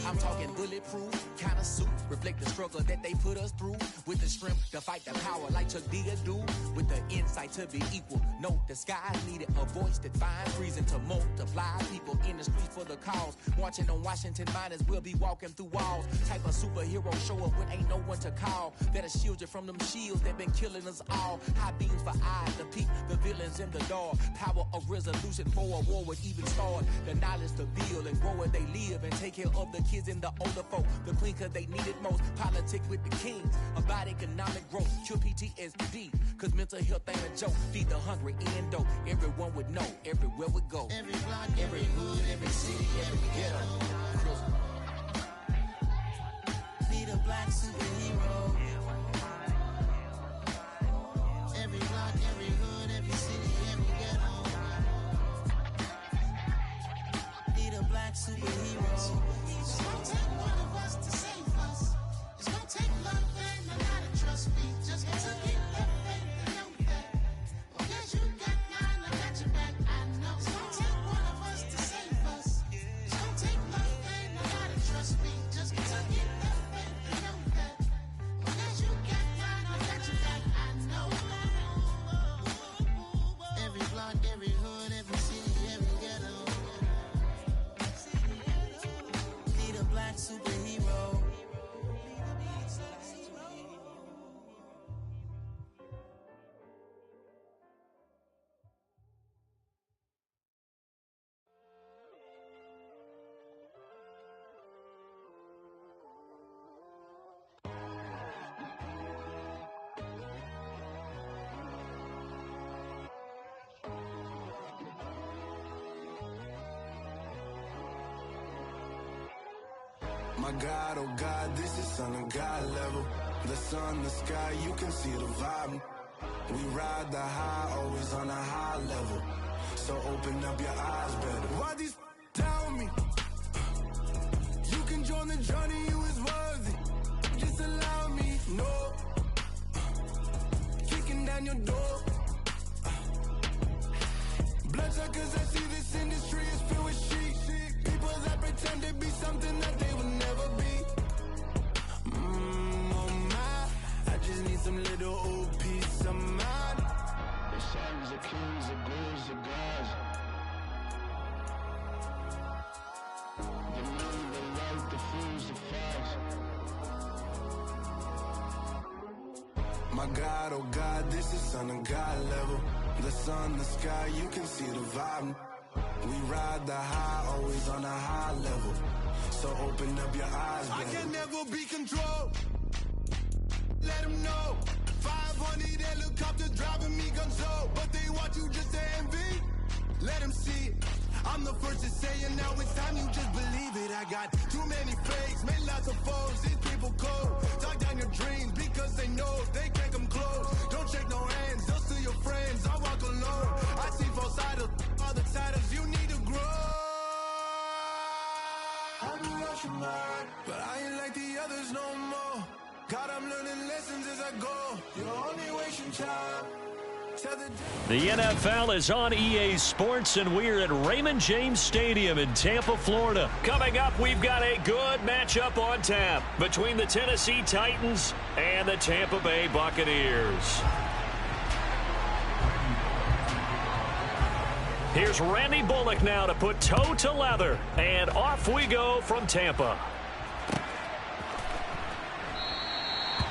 I'm talking bulletproof, kind of suit, reflect the struggle that they put us through. With the strength to fight the power like Chuck D do. With the insight to be equal, note the skies needed a voice that finds reason to multiply. People in the streets for the cause, marching on Washington miners will be walking through walls. Type of superhero show up when ain't no one to call. That'll shield you from them shields that been killing us all. High beams for eyes to peek the villains in the dark. Power of resolution for a war would even start. The knowledge to build and grow where they live and take care of the kids and the older folk. The clean cause they need it most. Politic with the kings about economic growth. Cure PTSD cause mental health ain't a joke. Feed the hungry and dope. Everyone would know everywhere we go. Every block, every hood, every city, every ghetto. Need a black superhero. Every block, every hood, every city, every ghetto. Need a black superhero. It's gonna take one of us to save us. It's gonna take love and a lot of trust. We just got to get that faith and know that. Because you got mine, I got your back. I know. It's gonna take one of us to save us. It's gonna take love and a lot of trust. We just got to get that faith and know that. Because you got mine, I got your back. I know. Every block, every hood, every city, every ghetto. Need a black superhero. My God, oh God, this is Son of God level. The sun, the sky, you can see the vibe. We ride the high, always on a high level. So open up your eyes better. Why these tell me? You can join the journey, you is worthy. Just allow me, no. Kicking down your door. Bloodsuckers, I see this industry is filled with sheep. People that pretend to be something that they will never be. Oh my, I just need some little old peace of mind. The sons, the kings, the bulls, the gods. The moon, the light, the fools, the facts. My God, oh God, this is Son of God level. The sun, the sky, you can see the vibe. We ride the high, always on a high level. So open up your eyes, baby. I can never be controlled. Let them know. 500 helicopters driving me gonzo. But they want you just to envy. Let them see it. I'm the first to say it, now it's time you just believe it. I got too many fakes, made lots of foes. These people cold. Talk down your dreams because they know they can't come close. Don't shake no hands, they'll steal your friends. I walk alone. I see false idols, all the titles you need to grow. I be rushing mine, but I ain't like the others no more. God, I'm learning lessons as I go. You're only wasting time. The NFL is on EA Sports, and we're at Raymond James Stadium in Tampa, Florida. Coming up, we've got a good matchup on tap between the Tennessee Titans and the Tampa Bay Buccaneers. Here's Randy Bullock now to put toe to leather, and off we go from Tampa.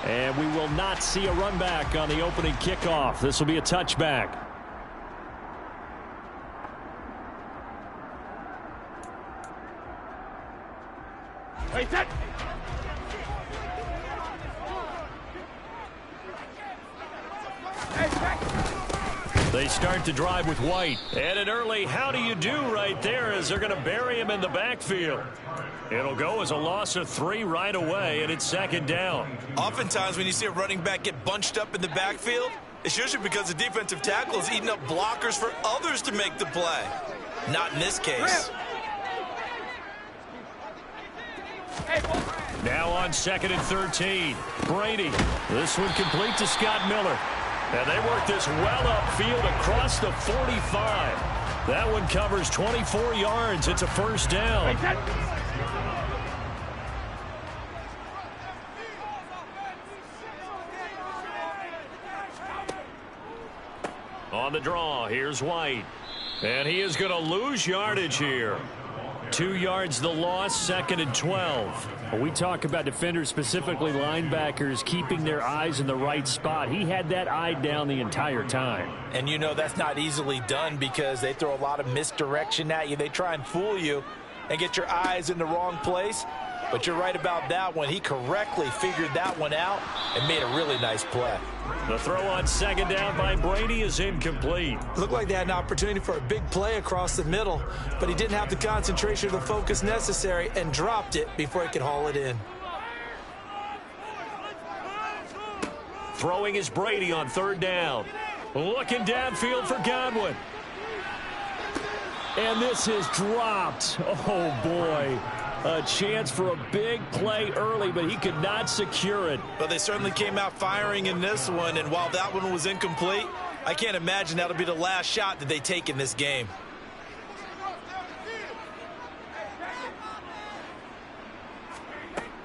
And we will not see a run back on the opening kickoff. This will be a touchback. Hey, set. They start to drive with White. And an early how do you do right there as they're going to bury him in the backfield. It'll go as a loss of 3 right away, and it's second down. Oftentimes when you see a running back get bunched up in the backfield, it's usually because the defensive tackle is eating up blockers for others to make the play. Not in this case. Now on 2nd and 13. Brady. This one complete to Scott Miller. And they work this well upfield across the 45. That one covers 24 yards. It's a first down. On the draw, here's White. And he is going to lose yardage here. 2 yards the loss, 2nd and 12. When we talk about defenders, specifically linebackers, keeping their eyes in the right spot. He had that eye down the entire time. And you know that's not easily done because they throw a lot of misdirection at you. They try and fool you and get your eyes in the wrong place. But you're right about that one. He correctly figured that one out and made a really nice play. The throw on 2nd down by Brady is incomplete. Looked like they had an opportunity for a big play across the middle, but he didn't have the concentration or the focus necessary and dropped it before he could haul it in. Throwing is Brady on 3rd down. Looking downfield for Godwin. And this is dropped. Oh, boy. A chance for a big play early, but he could not secure it. But they certainly came out firing in this one, and while that one was incomplete, I can't imagine that'll be the last shot that they take in this game.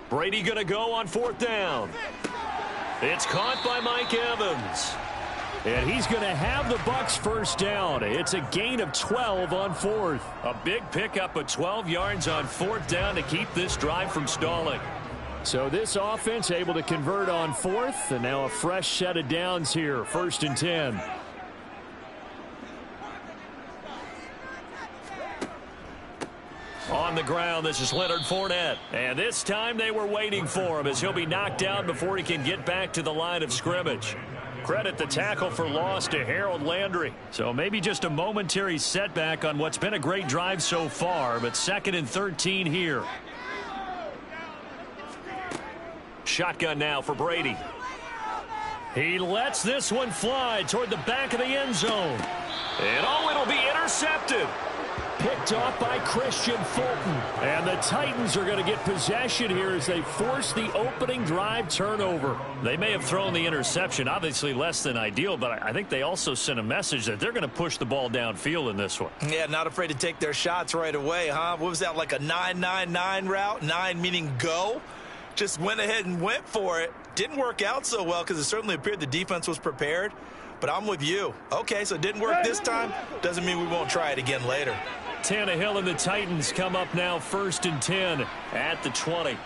Brady going to go on 4th down. It's caught by Mike Evans. And he's going to have the Bucs first down. It's a gain of 12 on 4th. A big pickup of 12 yards on 4th down to keep this drive from stalling. So this offense able to convert on 4th, and now a fresh set of downs here, 1st and 10. On the ground, this is Leonard Fournette. And this time they were waiting for him as he'll be knocked down before he can get back to the line of scrimmage. Credit the tackle for loss to Harold Landry. So maybe just a momentary setback on what's been a great drive so far, but 2nd and 13 here. Shotgun now for Brady. He lets this one fly toward the back of the end zone. And it'll be intercepted. Picked off by Christian Fulton. And the Titans are going to get possession here as they force the opening drive turnover. They may have thrown the interception, obviously less than ideal, but I think they also sent a message that they're going to push the ball downfield in this one. Yeah, not afraid to take their shots right away, huh? What was that, like a 9-9-9 route? 9 meaning go? Just went ahead and went for it. Didn't work out so well because it certainly appeared the defense was prepared. But I'm with you. Okay, so it didn't work this time. Doesn't mean we won't try it again later. Tannehill and the Titans come up now 1st and 10 at the 20.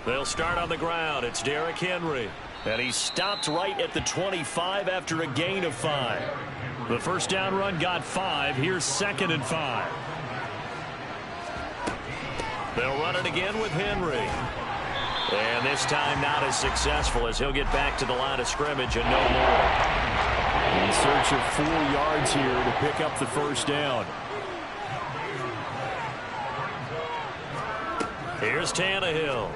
They'll start on the ground. It's Derrick Henry. And he stopped right at the 25 after a gain of 5. The first down run got 5. Here's 2nd and 5. They'll run it again with Henry. And this time not as successful as he'll get back to the line of scrimmage and no more. In search of 4 yards here to pick up the first down. Here's Tannehill.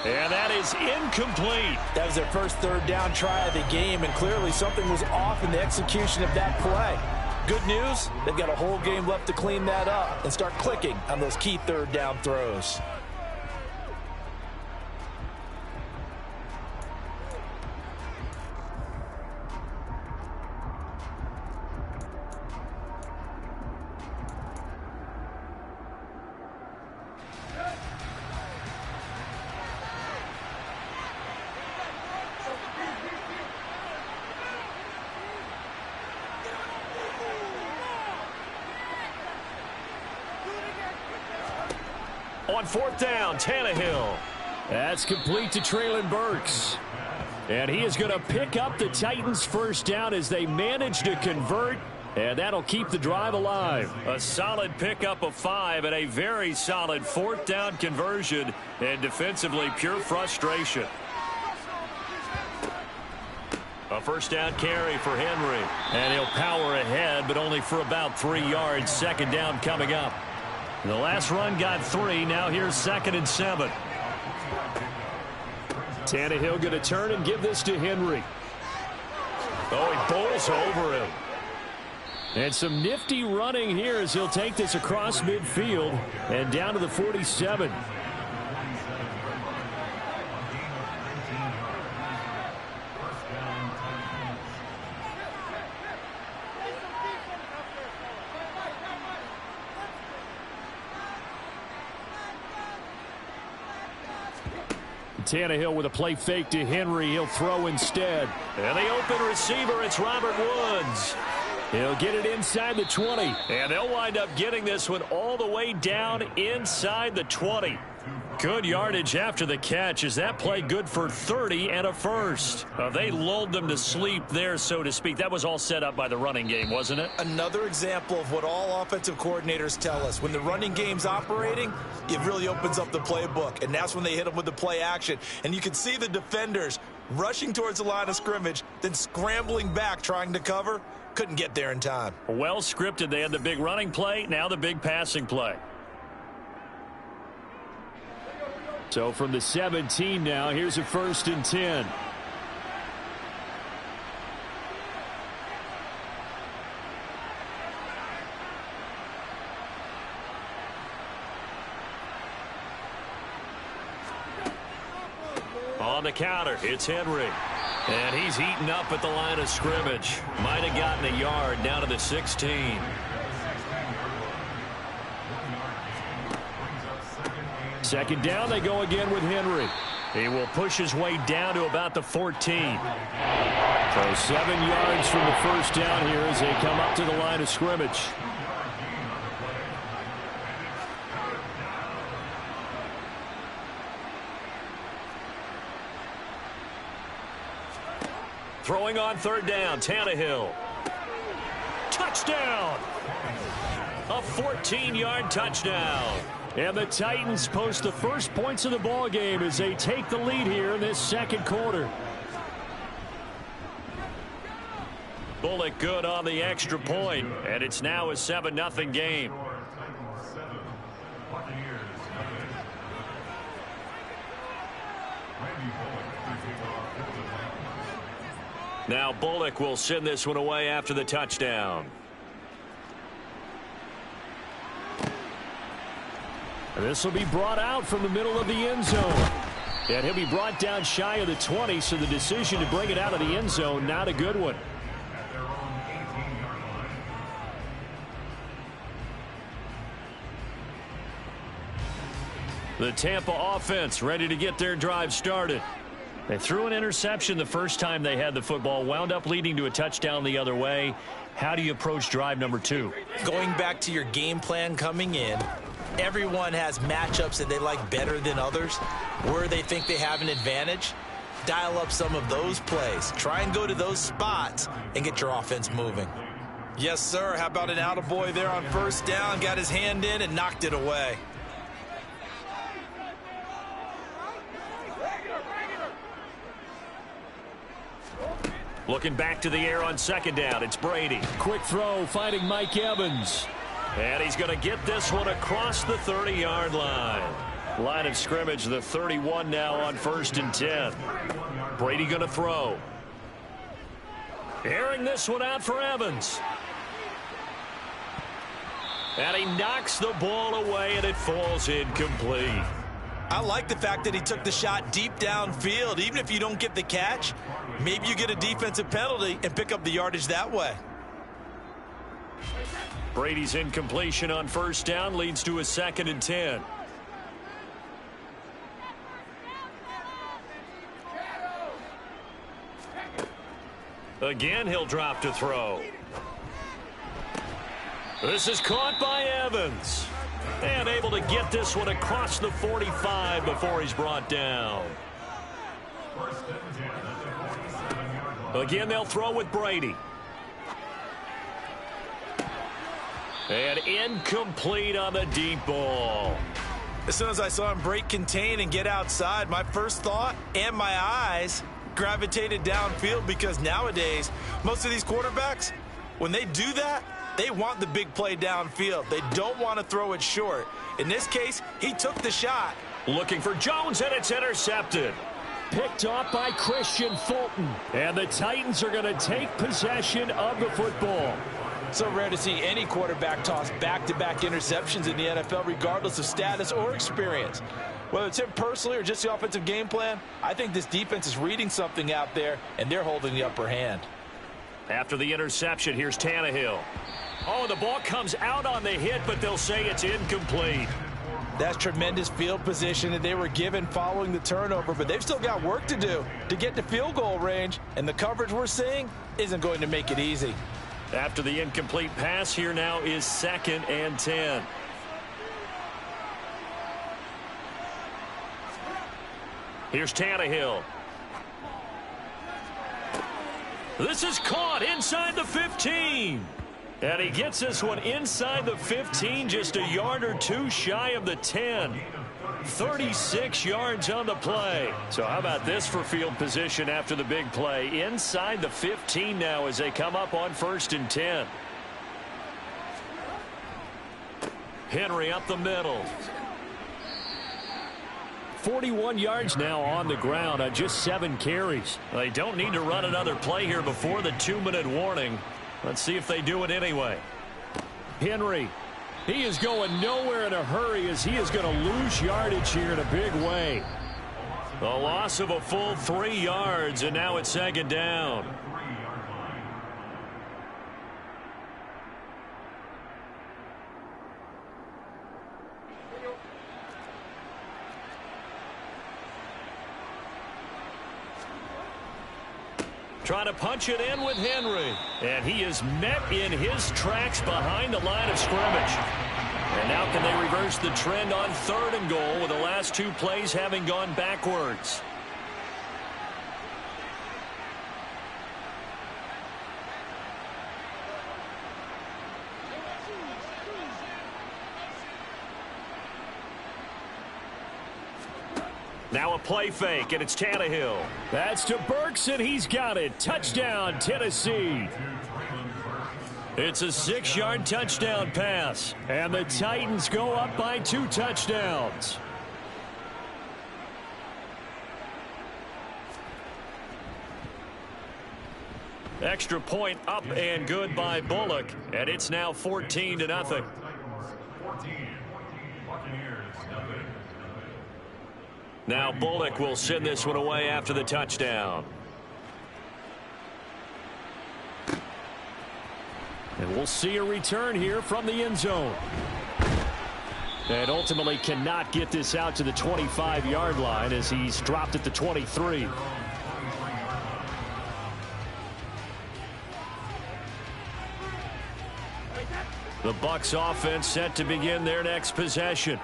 And that is incomplete. That was their first 3rd down try of the game, and clearly something was off in the execution of that play. Good news, they've got a whole game left to clean that up and start clicking on those key 3rd down throws. On 4th down, Tannehill. That's complete to Treylon Burks. And he is going to pick up the Titans' first down as they manage to convert. And that'll keep the drive alive. A solid pickup of 5 and a very solid 4th down conversion. And defensively, pure frustration. A first down carry for Henry. And he'll power ahead, but only for about 3 yards. 2nd down coming up. The last run got 3. Now here's 2nd and 7. Tannehill going to turn and give this to Henry. Oh, he bowls over him. And some nifty running here as he'll take this across midfield and down to the 47. Tannehill with a play fake to Henry. He'll throw instead. And the open receiver, it's Robert Woods. He'll get it inside the 20. And they'll wind up getting this one all the way down inside the 20. Good yardage after the catch. Is that play good for 30 and a first? They lulled them to sleep there, so to speak. That was all set up by the running game, wasn't it? Another example of what all offensive coordinators tell us. When the running game's operating, it really opens up the playbook, and that's when they hit them with the play action. And you can see the defenders rushing towards the line of scrimmage, then scrambling back trying to cover. Couldn't get there in time. Well scripted. They had the big running play, now the big passing play. So from the 17 now, here's a 1st and 10. On the counter, it's Henry. And he's heating up at the line of scrimmage. Might have gotten a yard down to the 16. Second down, they go again with Henry. He will push his way down to about the 14. So 7 yards from the first down here as they come up to the line of scrimmage. Throwing on 3rd down, Tannehill. Touchdown! A 14-yard touchdown. And the Titans post the first points of the ball game as they take the lead here in this second quarter. Bullock good on the extra point, and it's now a 7-0 game. Now Bullock will send this one away after the touchdown. This will be brought out from the middle of the end zone. And he'll be brought down shy of the 20, so the decision to bring it out of the end zone, not a good one. The Tampa offense ready to get their drive started. They threw an interception the first time they had the football, wound up leading to a touchdown the other way. How do you approach drive number 2? Going back to your game plan coming in, everyone has matchups that they like better than others, where they think they have an advantage. Dial up some of those plays. Try and go to those spots and get your offense moving. Yes, sir. How about an attaboy there on 1st down? Got his hand in and knocked it away. Looking back to the air on 2nd down. It's Brady. Quick throw, finding Mike Evans. And he's going to get this one across the 30-yard line. Line of scrimmage, the 31 now on 1st and 10. Brady going to throw. Airing this one out for Evans. And he knocks the ball away, and it falls incomplete. I like the fact that he took the shot deep downfield. Even if you don't get the catch, maybe you get a defensive penalty and pick up the yardage that way. Brady's incompletion on 1st down leads to a 2nd and 10. Again, he'll drop to throw. This is caught by Evans. And able to get this one across the 45 before he's brought down. Again, they'll throw with Brady. And incomplete on the deep ball. As soon as I saw him break contain and get outside, my first thought and my eyes gravitated downfield, because nowadays, most of these quarterbacks, when they do that, they want the big play downfield. They don't want to throw it short. In this case, he took the shot. Looking for Jones, and it's intercepted. Picked off by Christian Fulton. And the Titans are going to take possession of the football. So rare to see any quarterback toss back-to-back interceptions in the NFL, regardless of status or experience. Whether it's him personally or just the offensive game plan, I think this defense is reading something out there, and they're holding the upper hand. After the interception, here's Tannehill. Oh, the ball comes out on the hit, but they'll say it's incomplete. That's tremendous field position that they were given following the turnover, but they've still got work to do to get to field goal range, and the coverage we're seeing isn't going to make it easy. After the incomplete pass, here now is 2nd and 10. Here's Tannehill. This is caught inside the 15. And he gets this one inside the 15, just a yard or two shy of the 10. 36 yards on the play. So how about this for field position after the big play? Inside the 15 now as they come up on 1st and 10. Henry up the middle. 41 yards now on the ground on just 7 carries. They don't need to run another play here before the 2-minute warning. Let's see if they do it anyway. Henry, he is going nowhere in a hurry as he is going to lose yardage here in a big way. A loss of a full 3 yards, and now it's 2nd down. Trying to punch it in with Henry. And he is met in his tracks behind the line of scrimmage. And now can they reverse the trend on 3rd and goal with the last 2 plays having gone backwards? Now a play fake, and it's Tannehill. That's to Burks, and he's got it. Touchdown, Tennessee. It's a 6-yard touchdown pass, and the Titans go up by 2 touchdowns. Extra point up and good by Bullock, and it's now 14-0. Now Bullock will send this one away after the touchdown. And we'll see a return here from the end zone. And ultimately cannot get this out to the 25-yard line as he's dropped at the 23. The Bucs offense set to begin their next possession.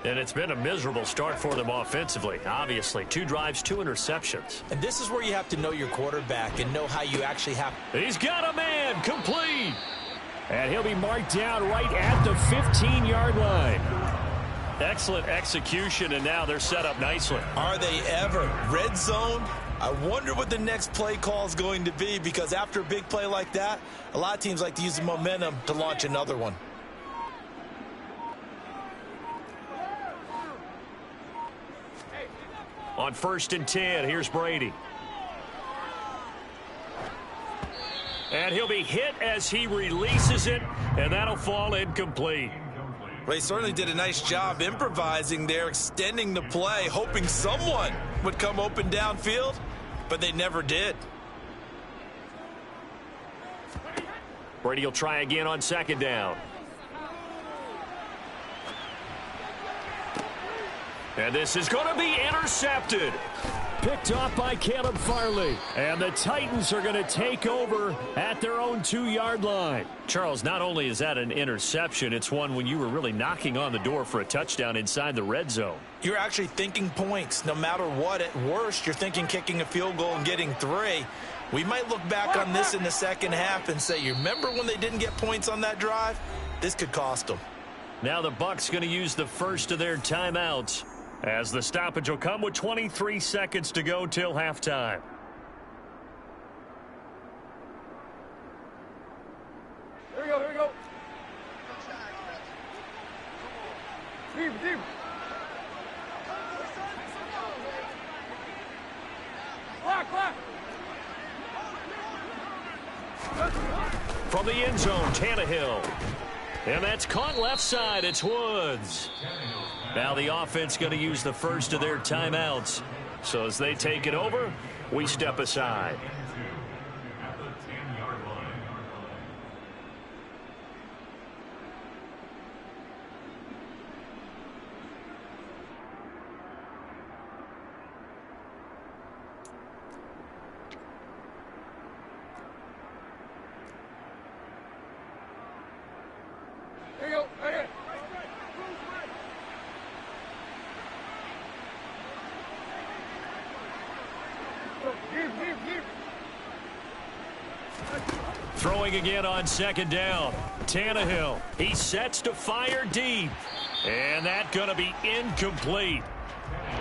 And it's been a miserable start for them offensively. Obviously, 2 drives, 2 interceptions. And this is where you have to know your quarterback and know how you actually have. He's got a man, complete. And he'll be marked down right at the 15-yard line. Excellent execution, and now they're set up nicely. Are they ever? Red zone? I wonder what the next play call is going to be, because after a big play like that, a lot of teams like to use the momentum to launch another one. On 1st and 10, here's Brady. And he'll be hit as he releases it, and that'll fall incomplete. They certainly did a nice job improvising there, extending the play, hoping someone would come open downfield, but they never did. Brady will try again on 2nd down. And this is going to be intercepted. Picked off by Caleb Farley. And the Titans are going to take over at their own 2-yard line. Charles, not only is that an interception, it's one when you were really knocking on the door for a touchdown inside the red zone. You're actually thinking points. No matter what, at worst, you're thinking kicking a field goal and getting 3. We might look back on this in the second half and say, you remember when they didn't get points on that drive? This could cost them. Now the Bucs going to use the first of their timeouts, as the stoppage will come with 23 seconds to go till halftime. Here we go, here we go. Deep. Clock. From the end zone, Tannehill. And that's caught left side. It's Woods. Now the offense going to use the first of their timeouts. So as they take it over, we step aside. Throwing again on second down. Tannehill. He sets to fire deep. And that's going to be incomplete.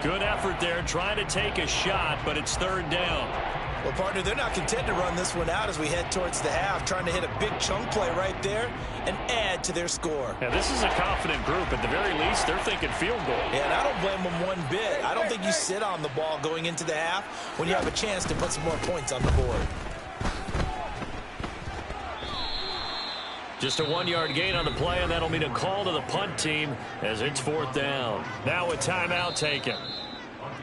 Good effort there trying to take a shot, but it's third down. Well, partner, they're not content to run this one out as we head towards the half, trying to hit a big chunk play right there and add to their score. Yeah, this is a confident group. At the very least, they're thinking field goal. Yeah, and I don't blame them one bit. I don't think you sit on the ball going into the half when you have a chance to put some more points on the board. Just a 1-yard gain on the play, and that'll mean a call to the punt team as it's fourth down. Now a timeout taken.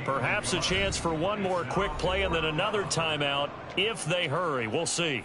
Perhaps a chance for one more quick play and then another timeout if they hurry. We'll see.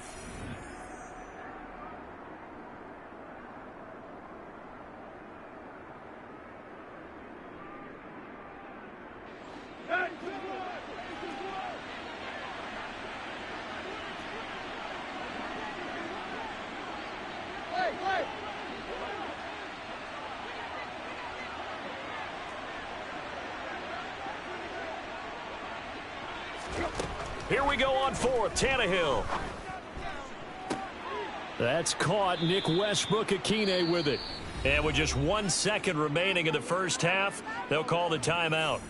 Here we go on fourth. Tannehill. That's caught. Nick Westbrook-Akine with it. And with just 1 second remaining in the first half, they'll call the timeout.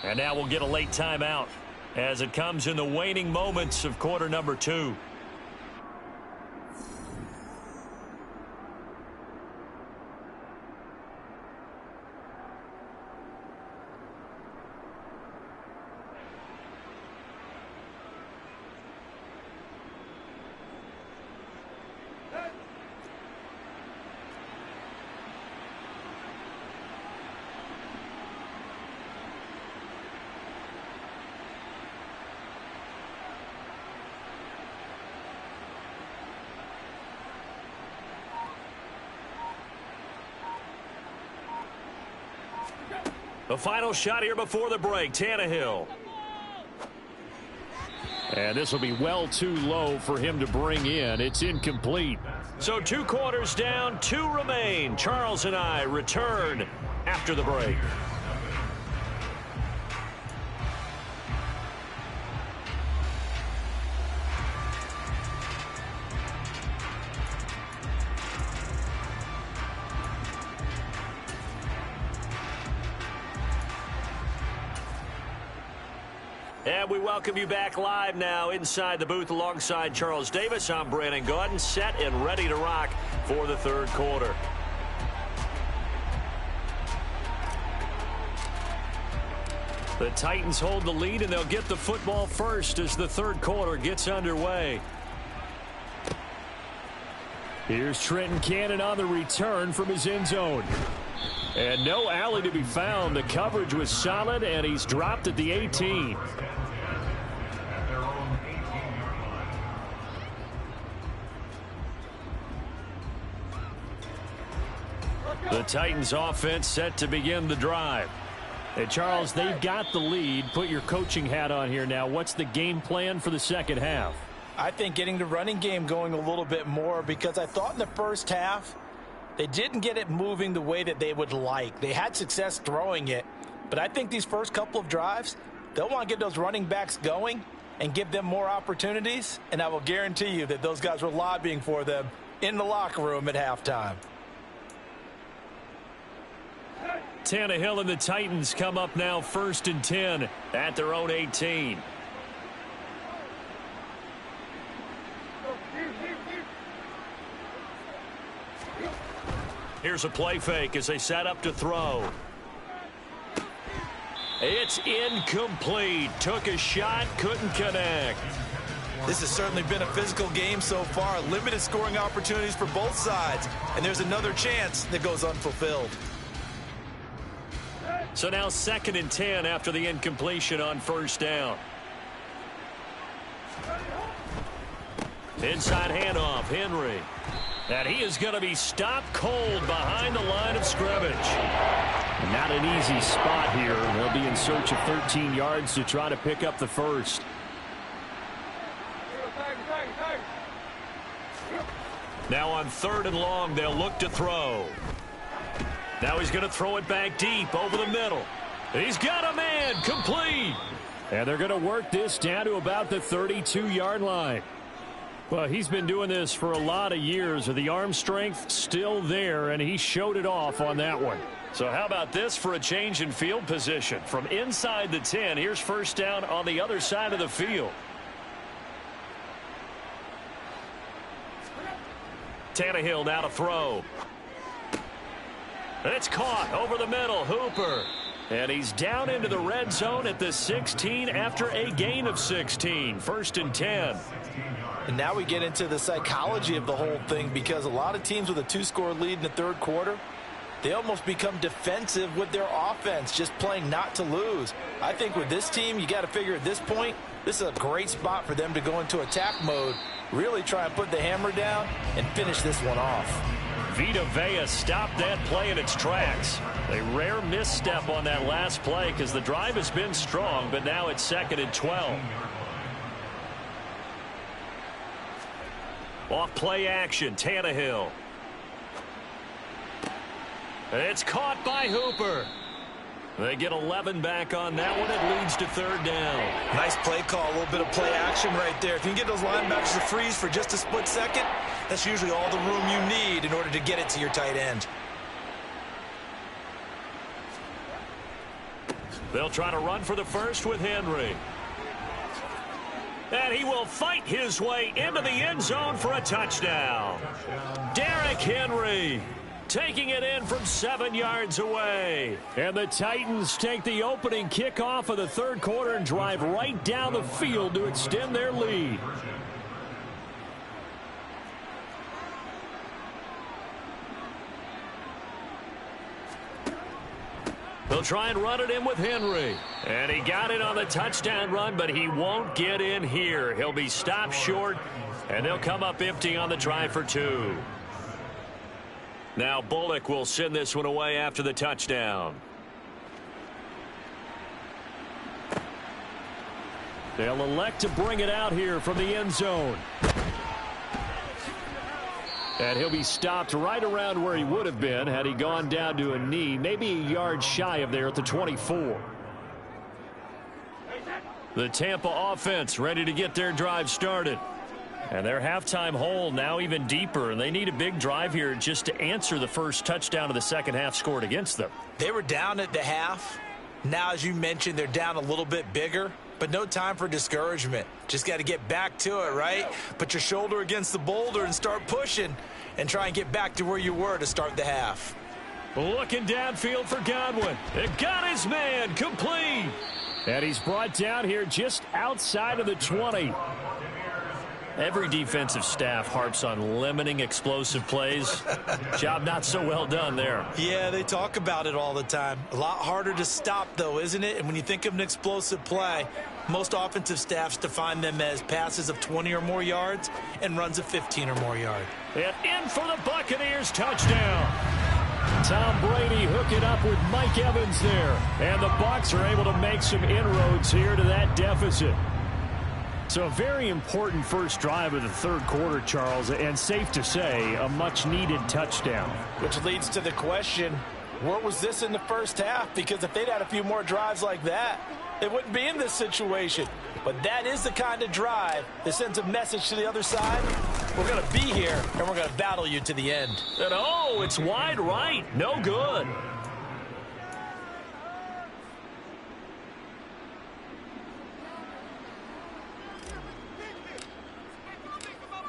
And now we'll get a late timeout as it comes in the waning moments of quarter number 2. The final shot here before the break. Tannehill. And this will be well too low for him to bring in. It's incomplete. So 2 quarters down, 2 remain. Charles and I return after the break. And we welcome you back live now inside the booth alongside Charles Davis. I'm Brandon Gaudin, set and ready to rock for the third quarter. The Titans hold the lead, and they'll get the football first as the third quarter gets underway. Here's Trenton Cannon on the return from his end zone. And no alley to be found. The coverage was solid, and he's dropped at the 18. The Titans offense set to begin the drive. Hey, Charles, they've got the lead. Put your coaching hat on here now. What's the game plan for the second half? I think getting the running game going a little bit more, because I thought in the first half they didn't get it moving the way that they would like. They had success throwing it, but I think these first couple of drives, they'll want to get those running backs going and give them more opportunities, and I will guarantee you that those guys were lobbying for them in the locker room at halftime. Tannehill and the Titans come up now 1st and 10 at their own 18. Here's a play fake as they set up to throw. It's incomplete. Took a shot, couldn't connect. This has certainly been a physical game so far. Limited scoring opportunities for both sides. And there's another chance that goes unfulfilled. So now 2nd and 10 after the incompletion on 1st down. Inside handoff, Henry. And he is going to be stopped cold behind the line of scrimmage. Not an easy spot here. They'll be in search of 13 yards to try to pick up the first. Now on 3rd and long, they'll look to throw. Now he's going to throw it back deep over the middle. He's got a man, complete. And they're going to work this down to about the 32-yard line. Well, he's been doing this for a lot of years. The arm strength still there, and he showed it off on that one. So how about this for a change in field position? From inside the 10, here's first down on the other side of the field. Tannehill now to throw. And it's caught over the middle. Hooper. And he's down into the red zone at the 16 after a gain of 16. 1st and 10. And now we get into the psychology of the whole thing, because a lot of teams with a 2-score lead in the 3rd quarter, they almost become defensive with their offense, just playing not to lose. I think with this team, you got to figure at this point, this is a great spot for them to go into attack mode, really try and put the hammer down and finish this one off. Vita Vea stopped that play in its tracks. A rare misstep on that last play because the drive has been strong, but now it's 2nd and 12. Off play action, Tannehill. It's caught by Hooper. They get 11 back on that one. It leads to 3rd down. Nice play call, a little bit of play action right there. If you can get those linebackers to freeze for just a split second, that's usually all the room you need in order to get it to your tight end. They'll try to run for the first with Henry. And he will fight his way into the end zone for a touchdown. Derrick Henry taking it in from 7 yards away. And the Titans take the opening kickoff of the 3rd quarter and drive right down the field to extend their lead. They'll try and run it in with Henry. And he got it on the touchdown run, but he won't get in here. He'll be stopped short, and they'll come up empty on the try for 2. Now Bullock will send this one away after the touchdown. They'll elect to bring it out here from the end zone. And he'll be stopped right around where he would have been had he gone down to a knee, maybe a yard shy of there at the 24. The Tampa offense ready to get their drive started. And their halftime hole now even deeper, and they need a big drive here just to answer the first touchdown of the second half scored against them. They were down at the half. Now, as you mentioned, they're down a little bit bigger, but no time for discouragement. Just got to get back to it, right? Put your shoulder against the boulder and start pushing and try and get back to where you were to start the half. Looking downfield for Godwin. It got his man complete. And he's brought down here just outside of the 20. Every defensive staff harps on limiting explosive plays. Job not so well done there. Yeah, they talk about it all the time. A lot harder to stop, though, isn't it? And when you think of an explosive play, most offensive staffs define them as passes of 20 or more yards and runs of 15 or more yards. And in for the Buccaneers, touchdown. Tom Brady hook it up with Mike Evans there. And the Bucs are able to make some inroads here to that deficit. So a very important first drive of the 3rd quarter, Charles, and safe to say, a much-needed touchdown. Which leads to the question, where was this in the first half? Because if they'd had a few more drives like that, they wouldn't be in this situation. But that is the kind of drive that sends a message to the other side. We're going to be here, and we're going to battle you to the end. And oh, it's wide right. No good.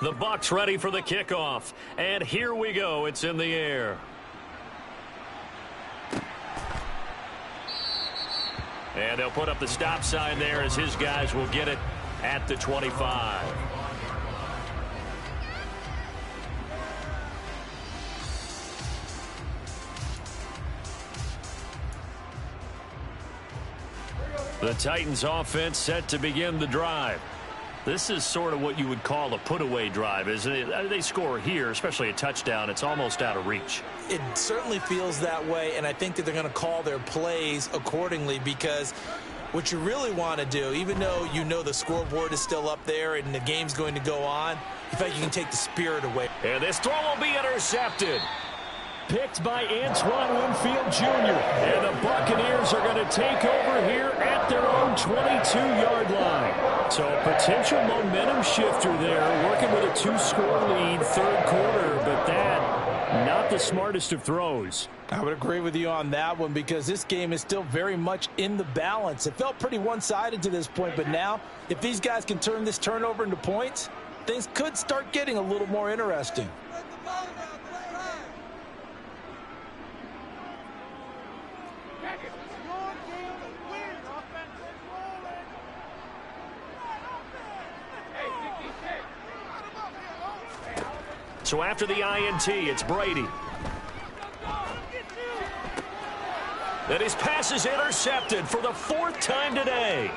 The Bucs ready for the kickoff. And here we go. It's in the air. And they'll put up the stop sign there as his guys will get it at the 25. The Titans offense set to begin the drive. This is sort of what you would call a put-away drive, isn't it? They score here, especially a touchdown. It's almost out of reach. It certainly feels that way, and I think that they're going to call their plays accordingly because What you really want to do, even though you know the scoreboard is still up there and the game's going to go on, you feel like you can take the spirit away. And this throw will be intercepted. Picked by Antoine Winfield Jr. And the Buccaneers are going to take over here at their own 22-yard line. So a potential momentum shifter there, working with a 2-score lead, third quarter, but that, not the smartest of throws. I would agree with you on that one because this game is still very much in the balance. It felt pretty one-sided to this point, but now if these guys can turn this turnover into points, things could start getting a little more interesting. So after the INT, it's Brady. And his pass is intercepted for the 4th time today.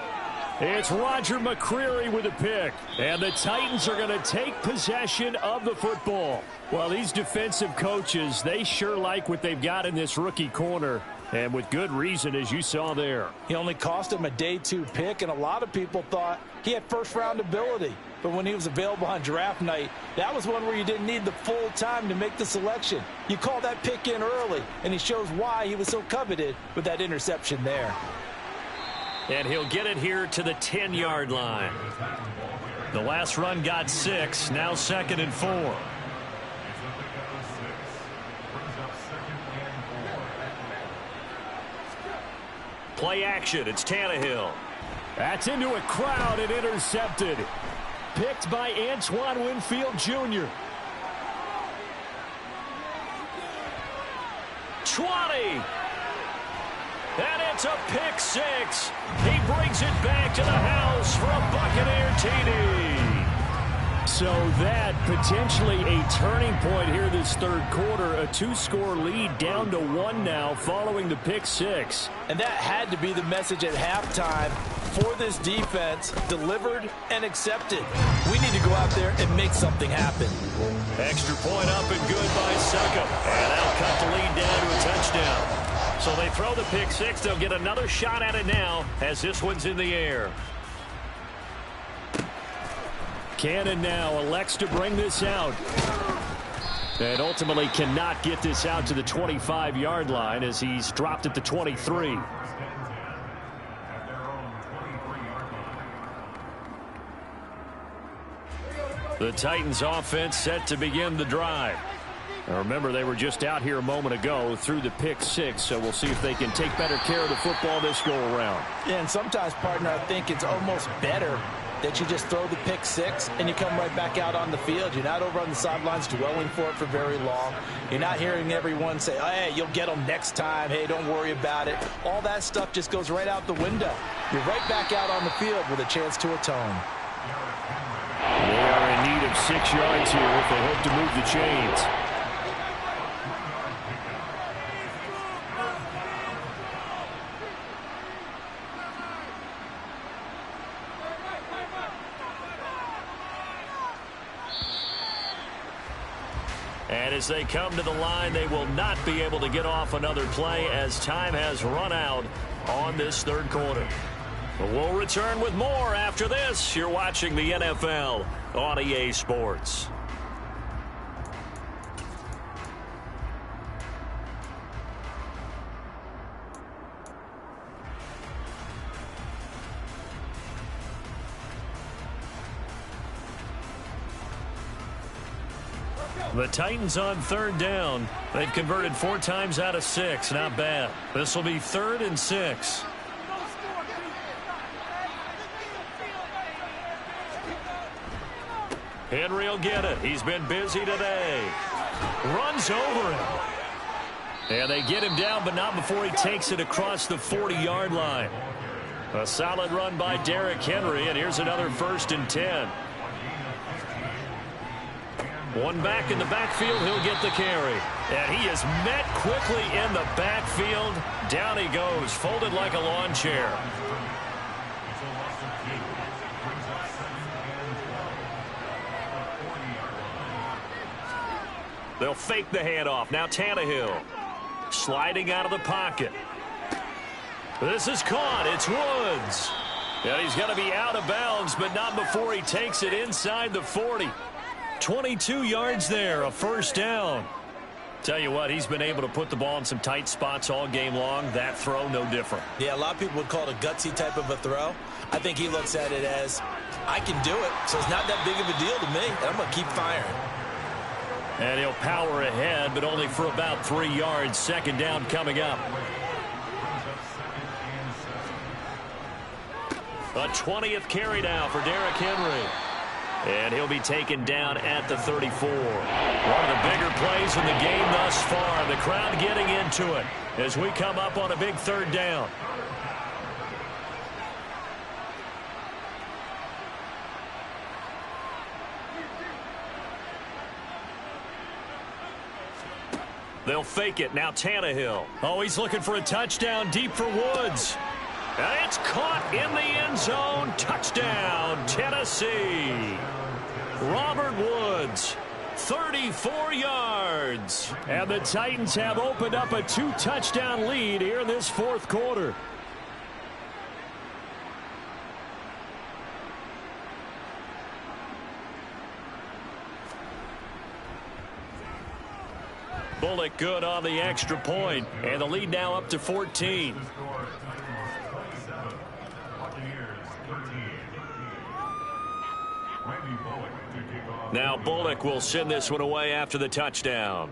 It's Roger McCreary with a pick. And the Titans are going to take possession of the football. Well, these defensive coaches, they sure like what they've got in this rookie corner. And with good reason, as you saw there. He only cost him a day 2 pick, and a lot of people thought he had first-round ability. But when he was available on draft night, that was one where you didn't need the full time to make the selection. You call that pick in early, and he shows why he was so coveted with that interception there. And he'll get it here to the 10-yard line. The last run got 6, now 2nd and 4. Play action, it's Tannehill. That's into a crowd and intercepted. Picked by Antoine Winfield Jr. 20. And it's a pick 6. He brings it back to the house for a Buccaneer TD. So that potentially a turning point here this third quarter. A 2-score lead down to 1 now following the pick 6. And that had to be the message at halftime for this defense, delivered and accepted. We need to go out there and make something happen. Extra point up and good by Succop. And that'll cut the lead down to a touchdown. So they throw the pick 6. They'll get another shot at it now as this one's in the air. Cannon now elects to bring this out. And ultimately cannot get this out to the 25-yard line as he's dropped at the 23. The Titans offense set to begin the drive. Now remember, they were just out here a moment ago through the pick 6, so we'll see if they can take better care of the football this go-around. Yeah, and sometimes, partner, I think it's almost better that you just throw the pick 6 and you come right back out on the field. You're not over on the sidelines dwelling for it for very long. You're not hearing everyone say, oh, hey, you'll get them next time. Hey, don't worry about it. All that stuff just goes right out the window. You're right back out on the field with a chance to atone. They are in need of 6 yards here if they hope to move the chains. And as they come to the line, they will not be able to get off another play as time has run out on this third quarter. But we'll return with more after this. You're watching the NFL on EA Sports. The Titans on third down. They've converted 4 times out of 6. Not bad. This will be 3rd and 6. Henry will get it. He's been busy today. Runs over him. And they get him down, but not before he takes it across the 40-yard line. A solid run by Derrick Henry, and here's another 1st and 10. One back in the backfield, he'll get the carry. And he is met quickly in the backfield. Down he goes, folded like a lawn chair. They'll fake the handoff. Now Tannehill sliding out of the pocket. This is caught. It's Woods. And he's going to be out of bounds, but not before he takes it inside the 40. 22 yards there, a first down. Tell you what, he's been able to put the ball in some tight spots all game long. That throw, no different. Yeah, a lot of people would call it a gutsy type of a throw. I think he looks at it as, I can do it, so it's not that big of a deal to me, and I'm going to keep firing. And he'll power ahead, but only for about 3 yards. Second down coming up. A 20th carry now for Derrick Henry. And he'll be taken down at the 34. One of the bigger plays in the game thus far. The crowd getting into it as we come up on a big third down. They'll fake it. Now Tannehill. Oh, he's looking for a touchdown deep for Woods. And it's caught in the end zone. Touchdown, Tennessee. Robert Woods, 34 yards. And the Titans have opened up a 2-touchdown lead here in this fourth quarter. Bullock good on the extra point, and the lead now up to 14. Now Bullock will send this one away after the touchdown.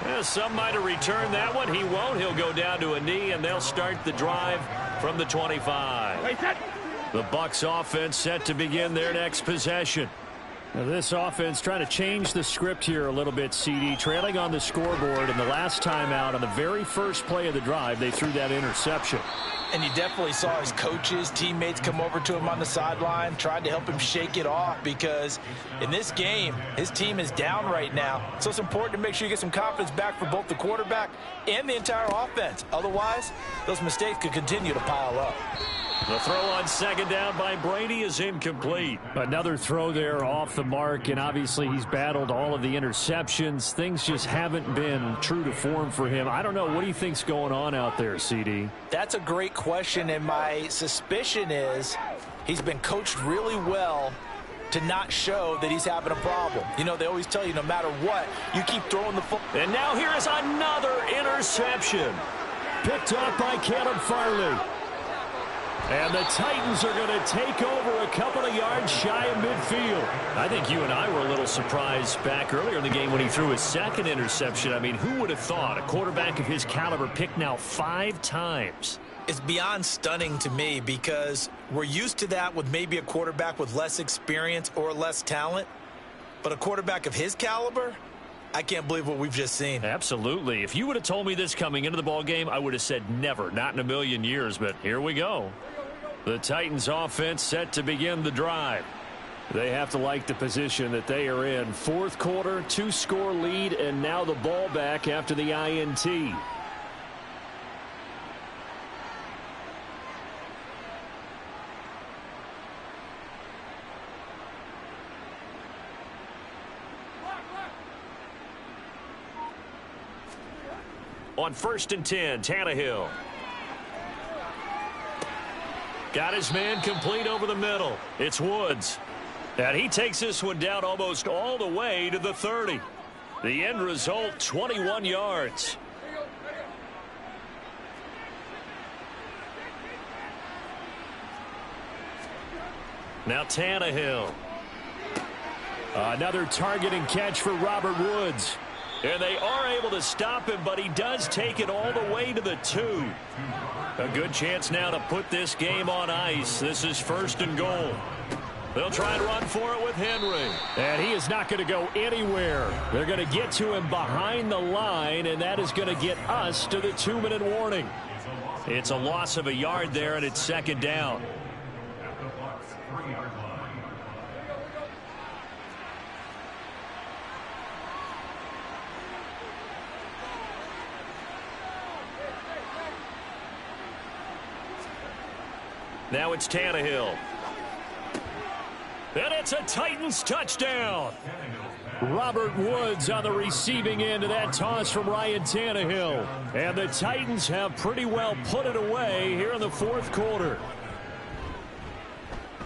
Well, some might have returned that one. He won't. He'll go down to a knee, and they'll start the drive from the 25. The Bucs offense set to begin their next possession. Now this offense trying to change the script here a little bit, CD. Trailing on the scoreboard, and the last time out on the very first play of the drive, they threw that interception. And you definitely saw his coaches, teammates come over to him on the sideline, tried to help him shake it off, because in this game, his team is down right now. So it's important to make sure you get some confidence back for both the quarterback and the entire offense. Otherwise, those mistakes could continue to pile up. The throw on second down by Brady is incomplete. Another throw there off the mark, and obviously he's battled all of the interceptions. Things just haven't been true to form for him. I don't know. What do you think's going on out there, CD? That's a great question, and my suspicion is he's been coached really well to not show that he's having a problem. You know, they always tell you no matter what, you keep throwing the football. And now here is another interception. Picked off by Caleb Farley. And the Titans are going to take over a couple of yards shy of midfield. I think you and I were a little surprised back earlier in the game when he threw his second interception. I mean, who would have thought a quarterback of his caliber picked now 5 times? It's beyond stunning to me because we're used to that with maybe a quarterback with less experience or less talent. But a quarterback of his caliber, I can't believe what we've just seen. Absolutely. If you would have told me this coming into the ball game, I would have said never, not in a million years. But here we go. The Titans offense set to begin the drive. They have to like the position that they are in. Fourth quarter, 2-score lead, and now the ball back after the INT. On 1st and 10, Tannehill. Got his man complete over the middle. It's Woods. And he takes this one down almost all the way to the 30. The end result, 21 yards. Now Tannehill. Another target and catch for Robert Woods. And they are able to stop him, but he does take it all the way to the 2. A good chance now to put this game on ice. This is 1st and goal. They'll try and run for it with Henry. And he is not going to go anywhere. They're going to get to him behind the line, and that is going to get us to the 2-minute warning. It's a loss of a yard there, and it's 2nd down. Now it's Tannehill. And it's a Titans touchdown. Robert Woods on the receiving end of that toss from Ryan Tannehill. And the Titans have pretty well put it away here in the fourth quarter.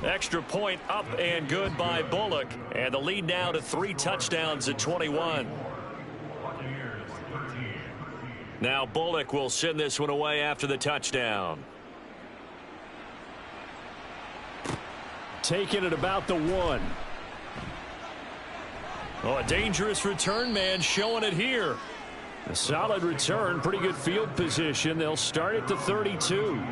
Extra point up and good by Bullock. And the lead now to 3 touchdowns at 21. Now Bullock will send this one away after the touchdown. Taking it about the 1. Oh, a dangerous return man showing it here. A solid return, pretty good field position. They'll start at the 32.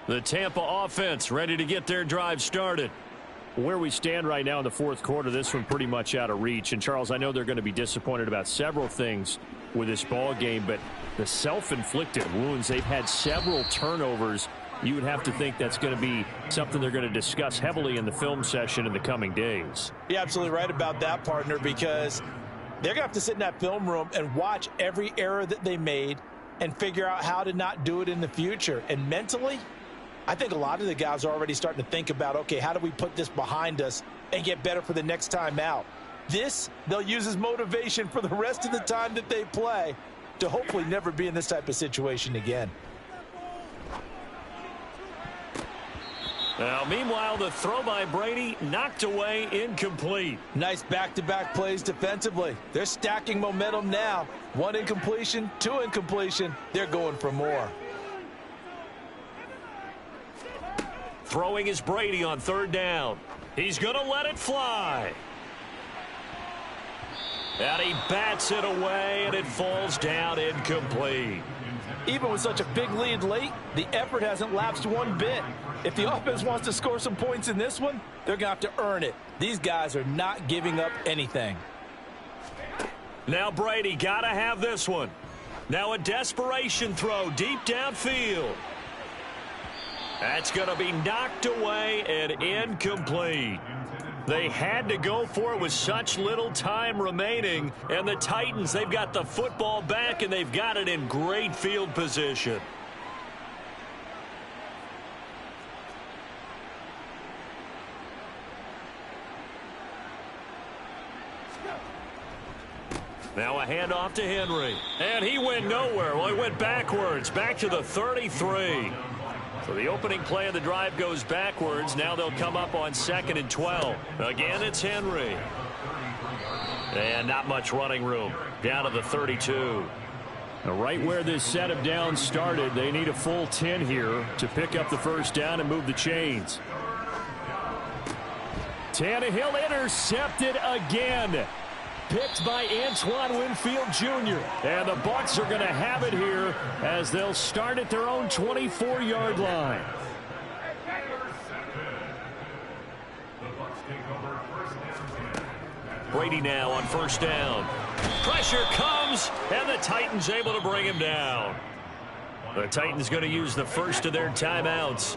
The Tampa offense ready to get their drive started. Where we stand right now in the fourth quarter, this one pretty much out of reach. And, Charles, I know they're going to be disappointed about several things with this ball game, but the self-inflicted wounds, they've had several turnovers. You would have to think that's going to be something they're going to discuss heavily in the film session in the coming days. You're absolutely right about that, partner, because they're going to have to sit in that film room and watch every error that they made and figure out how to not do it in the future. And mentally, I think a lot of the guys are already starting to think about, okay, how do we put this behind us and get better for the next time out? This, they'll use as motivation for the rest of the time that they play to hopefully never be in this type of situation again. Now, meanwhile, the throw by Brady knocked away, incomplete. Nice back-to-back plays defensively. They're stacking momentum now. 1 incompletion, 2 incompletion. They're going for more. Throwing is Brady on 3rd down. He's going to let it fly. And he bats it away, and it falls down incomplete. Even with such a big lead late, the effort hasn't lapsed one bit. If the offense wants to score some points in this one, they're going to have to earn it. These guys are not giving up anything. Now Brady got to have this one. Now a desperation throw deep downfield. That's going to be knocked away and incomplete. They had to go for it with such little time remaining. And the Titans, they've got the football back, and they've got it in great field position. Now a handoff to Henry. And he went nowhere. Well, he went backwards, back to the 33. So the opening play of the drive goes backwards. Now they'll come up on 2nd and 12. Again, it's Henry. And not much running room. Down to the 32. Now, right where this set of downs started, they need a full 10 here to pick up the first down and move the chains. Tannehill intercepted again. Picked by Antoine Winfield Jr. And the Bucs are going to have it here as they'll start at their own 24-yard line. Brady now on 1st down. Pressure comes, and the Titans able to bring him down. The Titans going to use the first of their timeouts.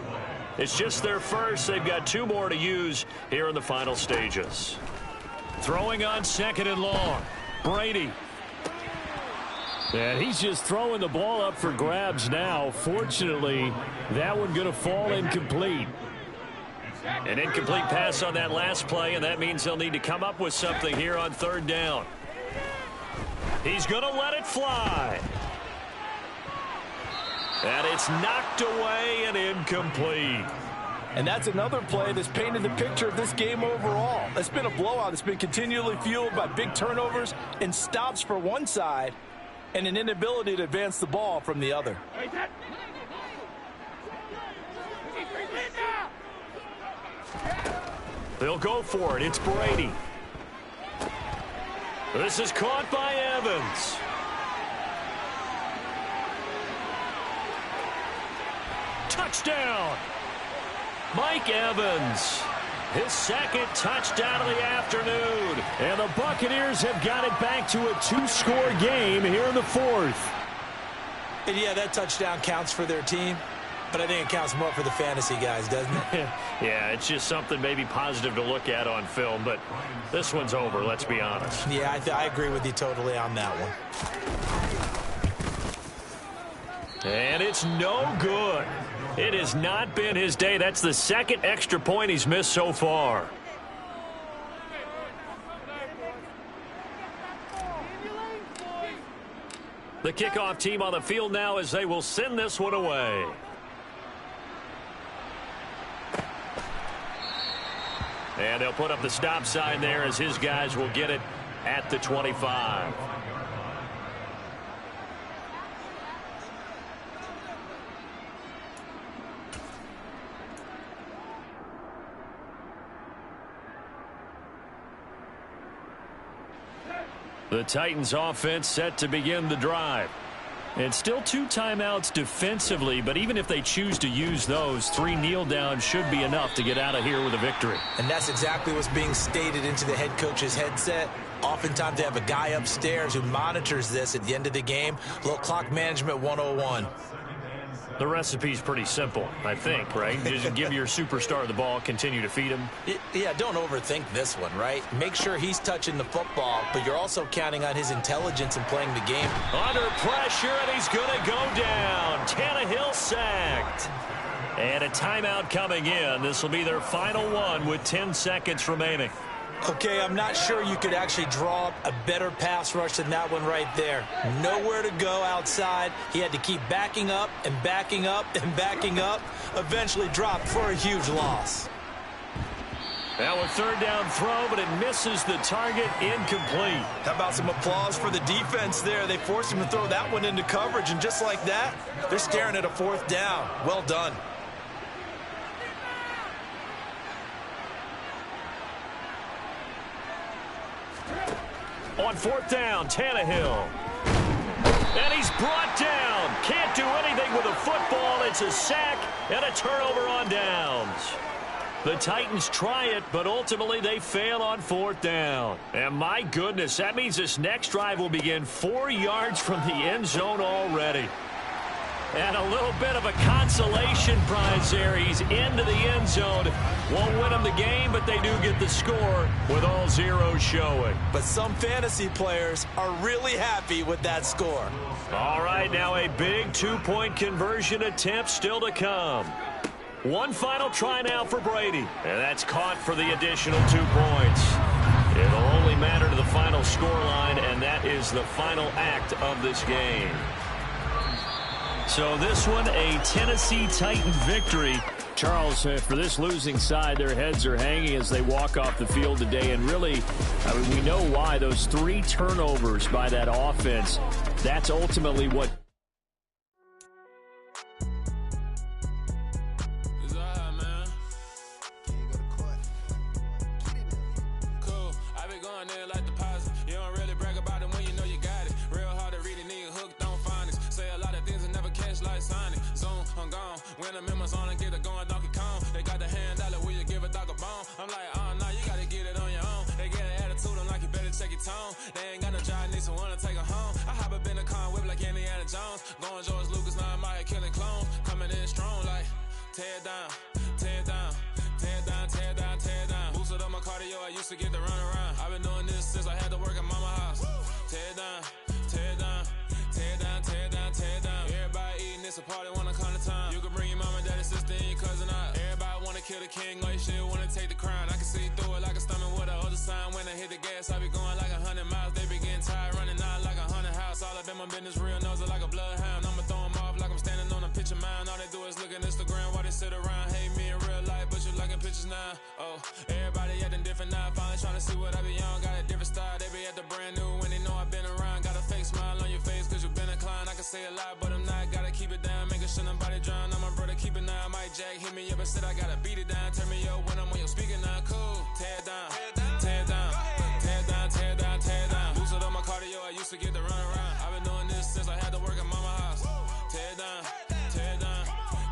It's just their first. They've got 2 more to use here in the final stages. Throwing on 2nd and long. Brady. And he's just throwing the ball up for grabs now. Fortunately, that one going to fall incomplete. An incomplete pass on that last play, and that means they'll need to come up with something here on 3rd down. He's going to let it fly. And it's knocked away and incomplete. And that's another play that's painted the picture of this game overall. It's been a blowout. It's been continually fueled by big turnovers and stops for one side and an inability to advance the ball from the other. They'll go for it. It's Brady. This is caught by Evans. Touchdown. Mike Evans, his 2nd touchdown of the afternoon. And the Buccaneers have got it back to a 2-score game here in the 4th. And yeah, that touchdown counts for their team. but I think it counts more for the fantasy guys, doesn't it? Yeah, it's just something maybe positive to look at on film, but this one's over, let's be honest. Yeah, I agree with you totally on that one. And it's no good. It has not been his day. That's the second extra point he's missed so far. The kickoff team on the field now as they will send this one away. And they'll put up the stop sign there as his guys will get it at the 25. The Titans offense set to begin the drive. And still 2 timeouts defensively, but even if they choose to use those, 3 kneel downs should be enough to get out of here with a victory. And that's exactly what's being stated into the head coach's headset. Oftentimes they have a guy upstairs who monitors this at the end of the game. Little clock management 101. The recipe's pretty simple, I think, right? Just give your superstar the ball, continue to feed him. Yeah, don't overthink this one, right? Make sure he's touching the football, but you're also counting on his intelligence in playing the game. Under pressure, and he's going to go down. Tannehill sacked. And a timeout coming in. This will be their final one with 10 seconds remaining. Okay, I'm not sure you could actually draw up a better pass rush than that one right there. Nowhere to go outside. He had to keep backing up and backing up and backing up. Eventually dropped for a huge loss. Now a third down throw, but it misses the target. Incomplete. How about some applause for the defense there? They forced him to throw that one into coverage, and just like that, they're staring at a 4th down. Well done. On 4th down, Tannehill. And he's brought down. Can't do anything with a football. It's a sack and a turnover on downs. The Titans try it, but ultimately they fail on 4th down. And my goodness, that means this next drive will begin 4 yards from the end zone already. And a little bit of a consolation prize there. He's into the end zone. Won't win them the game, but they do get the score with all zeros showing. But some fantasy players are really happy with that score. All right, now a big 2-point conversion attempt still to come. One final try now for Brady. And that's caught for the additional 2 points. It'll only matter to the final scoreline, and that is the final act of this game. So this one, a Tennessee Titan victory. Charles, for this losing side, their heads are hanging as they walk off the field today. And really, I mean, we know why. Those 3 turnovers by that offense, that's ultimately what. When I'm in my zone and get it going Donkey Kong. They got the hand out, will you give a dog a bone? I'm like, oh, no, you gotta get it on your own. They get an attitude, I'm like, you better check your tone. They ain't got no job, need someone to take her home. I hop up in a car, whip like Indiana Jones. Going George Lucas, now I'm out killing clones. Coming in strong like, tear down, tear down, tear down, tear down, tear down. Boosted up my cardio, I used to get the run around. I've been doing this since I had to work at mama house. Tear down, tear down, tear down, tear down, tear down. Everybody eating, it's a party, wanna come to time. You can bring your mama, daddy, sister, and your cousin out. Everybody wanna kill the king, like shit, wanna take the crown. I can see through it like a stomach with a other sign. When I hit the gas, I be going like 100 miles. They be getting tired, running out like 100 house. All up in my business, real nose like a bloodhound. I'ma throw them off like I'm standing on a picture mound. All they do is look at Instagram while they sit around. Hate me in real life, but you liking pictures now. Oh, everybody acting different now. Finally trying to see what I be on. Got a different style, they be at the brand new when they know I've been around. Got a fake smile on your face cause you been inclined. I can say a lot, but I'm not. Gotta keep it down, making sure nobody drown. I'm my brother, keep it now. Mike Jack hit me up and said I gotta beat it down. Turn me up when I'm on your speaker now. Cool, tear down, tear down, tear down, tear down, tear down. Boosted up my cardio, I used to get the run around. I've been doing this since I had to work at mama house. Tear down, tear down,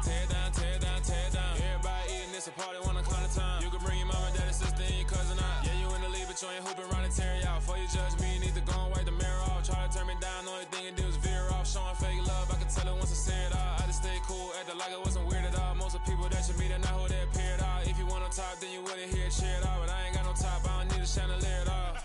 tear down, tear down, tear down. Everybody eating, it's a party, wanna climb the time. You can bring your mama, daddy, sister, and your cousin out. Yeah, you in the lead, but you ain't hooping around and tear out. Before you judge me, you need to go and wipe the mirror off. Try to turn me down, only thing you do is veer off. Showing fake love, I can tell it once I say it all. I just stay cool, acting like it wasn't weird. then you wouldn't hear shit all. But I ain't got no top, I don't need a chandelier at all.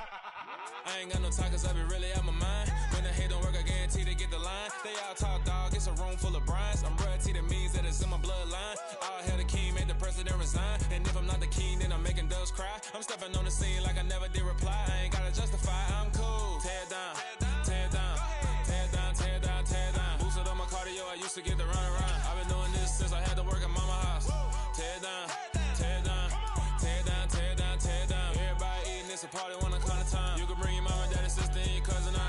I ain't got no talk, cause I be really out my mind. When the hate don't work, I guarantee they get the line. They all talk, dog, it's a room full of brines. I'm royalty, that means that it's in my bloodline. All hell the king, made the president resign. And if I'm not the king, then I'm making doves cry. I'm stepping on the scene like I never did reply. I ain't gotta justify, I'm cool. Tear it down, tear it down, tear it down, tear it down, tear it down. Boosted on my cardio, I used to get the run around. I've been doing this since I had to work at mama house. Tear it down, tear it down, tear it down, tear it down, tear it down. Everybody eating, it's a party when I count of time. You can bring your mama, daddy, sister, and your cousin out.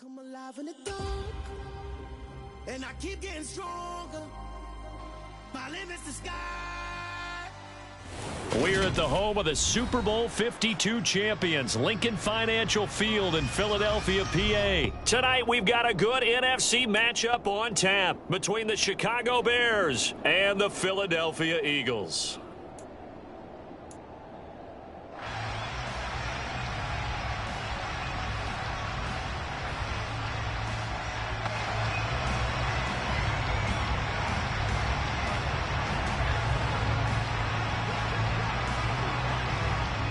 Come alive in the dark, and I keep getting stronger. My limit's the sky. We're at the home of the Super Bowl 52 champions, Lincoln Financial Field in Philadelphia, PA. Tonight, we've got a good NFC matchup on tap between the Chicago Bears and the Philadelphia Eagles.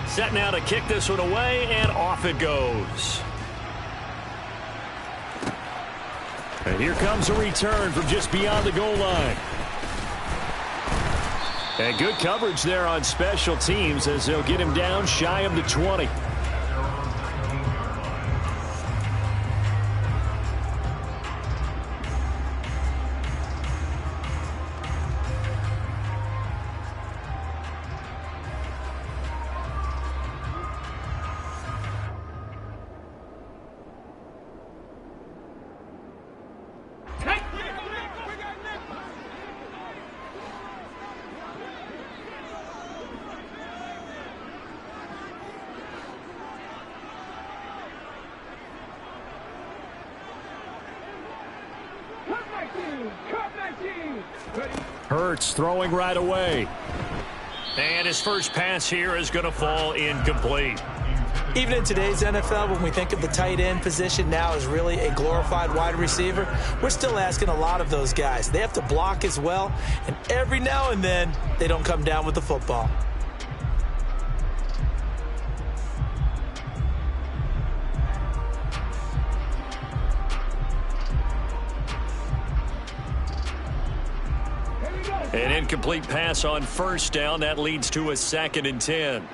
Set now to kick this one away, and off it goes. And here comes a return from just beyond the goal line. And good coverage there on special teams as they'll get him down shy of the 20. Hurts throwing right away. And his first pass here is going to fall incomplete. Even in today's NFL, when we think of the tight end position now as really a glorified wide receiver, we're still asking a lot of those guys. They have to block as well, and every now and then, they don't come down with the football. An incomplete pass on first down. That leads to a 2nd and 10.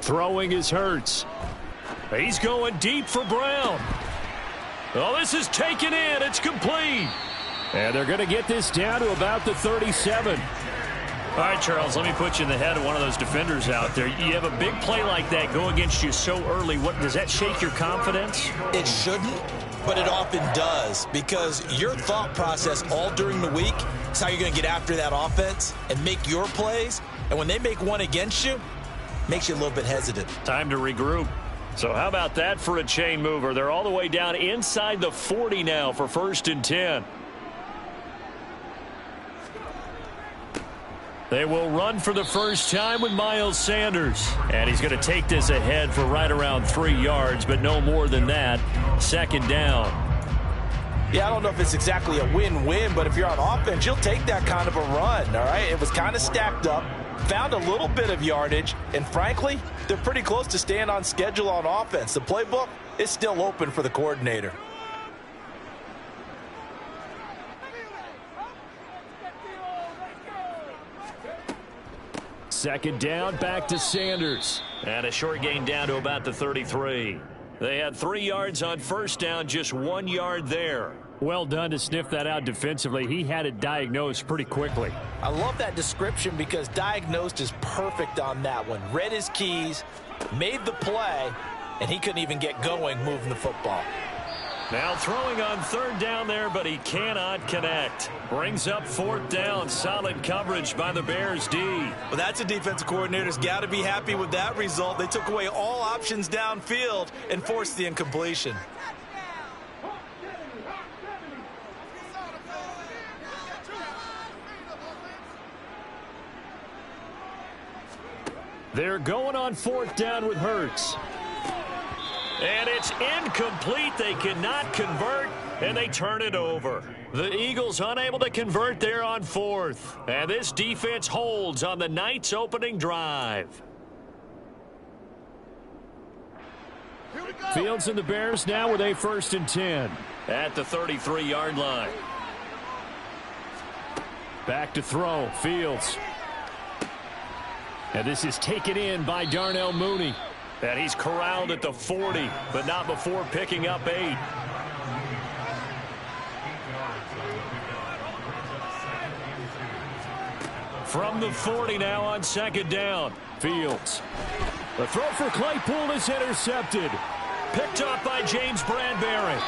Throwing is Hurts. He's going deep for Brown. Oh, this is taken in. It's complete. And they're going to get this down to about the 37. All right, Charles, let me put you in the head of one of those defenders out there. You have a big play like that go against you so early. What does that shake your confidence? It shouldn't, but it often does, because your thought process all during the week is how you're going to get after that offense and make your plays. And when they make one against you, it makes you a little bit hesitant. Time to regroup. So how about that for a chain mover? They're all the way down inside the 40 now for 1st and 10. They will run for the first time with Miles Sanders. And he's going to take this ahead for right around 3 yards, but no more than that. 2nd down. Yeah, I don't know if it's exactly a win-win, but if you're on offense, you'll take that kind of a run, all right? It was kind of stacked up, found a little bit of yardage, and frankly, they're pretty close to staying on schedule on offense. The playbook is still open for the coordinator. Second down, back to Sanders. And a short gain down to about the 33. They had 3 yards on first down, just 1 yard there. Well done to sniff that out defensively. He had it diagnosed pretty quickly. I love that description because diagnosed is perfect on that one. Read his keys, made the play, and he couldn't even get going moving the football. Now throwing on third down there, but he cannot connect. Brings up fourth down. Solid coverage by the Bears D. Well, that's a defensive coordinator's got to be happy with that result. They took away all options downfield and forced the incompletion. They're going on fourth down with Hurts. And it's incomplete. They cannot convert, and they turn it over. The Eagles unable to convert there on fourth. And this defense holds on the night's opening drive. Fields and the Bears now with a 1st and 10. At the 33-yard line. Back to throw. Fields. And this is taken in by Darnell Mooney. And he's corralled at the 40, but not before picking up 8. From the 40 now on second down. Fields. The throw for Claypool is intercepted. Picked up by James Bradbury.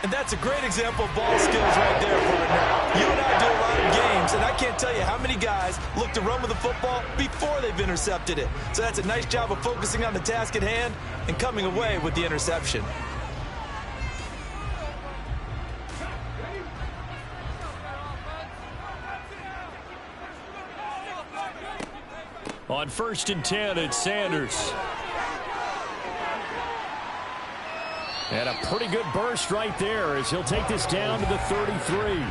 And that's a great example of ball skills right there, partner. You and I do a lot of games, and I can't tell you how many guys look to run with the football before they've intercepted it. So that's a nice job of focusing on the task at hand and coming away with the interception. On 1st and 10, it's Sanders. And a pretty good burst right there as he'll take this down to the 33.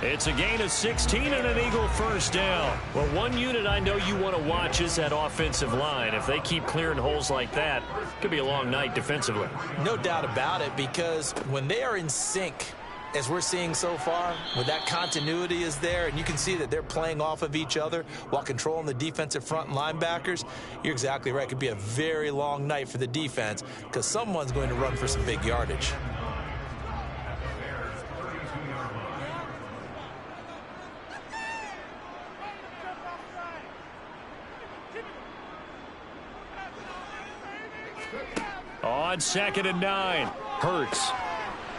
It's a gain of 16 and an Eagle first down. Well, one unit I know you want to watch is that offensive line. If they keep clearing holes like that, it could be a long night defensively. No doubt about it, because when they are in sync, as we're seeing so far, when that continuity is there, and you can see that they're playing off of each other while controlling the defensive front and linebackers, you're exactly right. It could be a very long night for the defense because someone's going to run for some big yardage. On 2nd and 9, Hurts.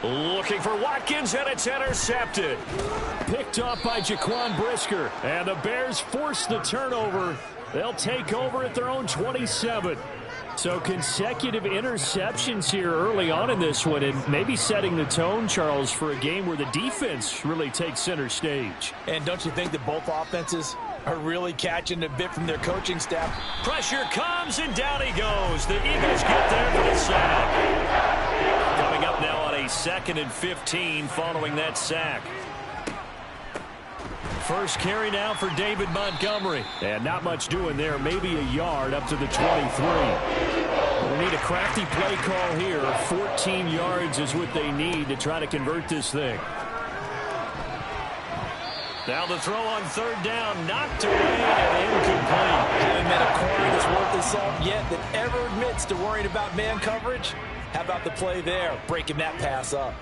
Looking for Watkins, and it's intercepted. Picked off by Jaquan Brisker. And the Bears force the turnover. They'll take over at their own 27. So consecutive interceptions here early on in this one, and maybe setting the tone, Charles, for a game where the defense really takes center stage. And don't you think that both offenses are really catching a bit from their coaching staff? Pressure comes, and down he goes. The Eagles get there for the sack. Coming up now on a 2nd and 15 following that sack. First carry now for David Montgomery. And not much doing there. Maybe a yard up to the 23. We need a crafty play call here. 14 yards is what they need to try to convert this thing. Now the throw on 3rd down, knocked away and incomplete. Haven't met a corner that's worth his salt yet that ever admits to worrying about man coverage. How about the play there, breaking that pass up?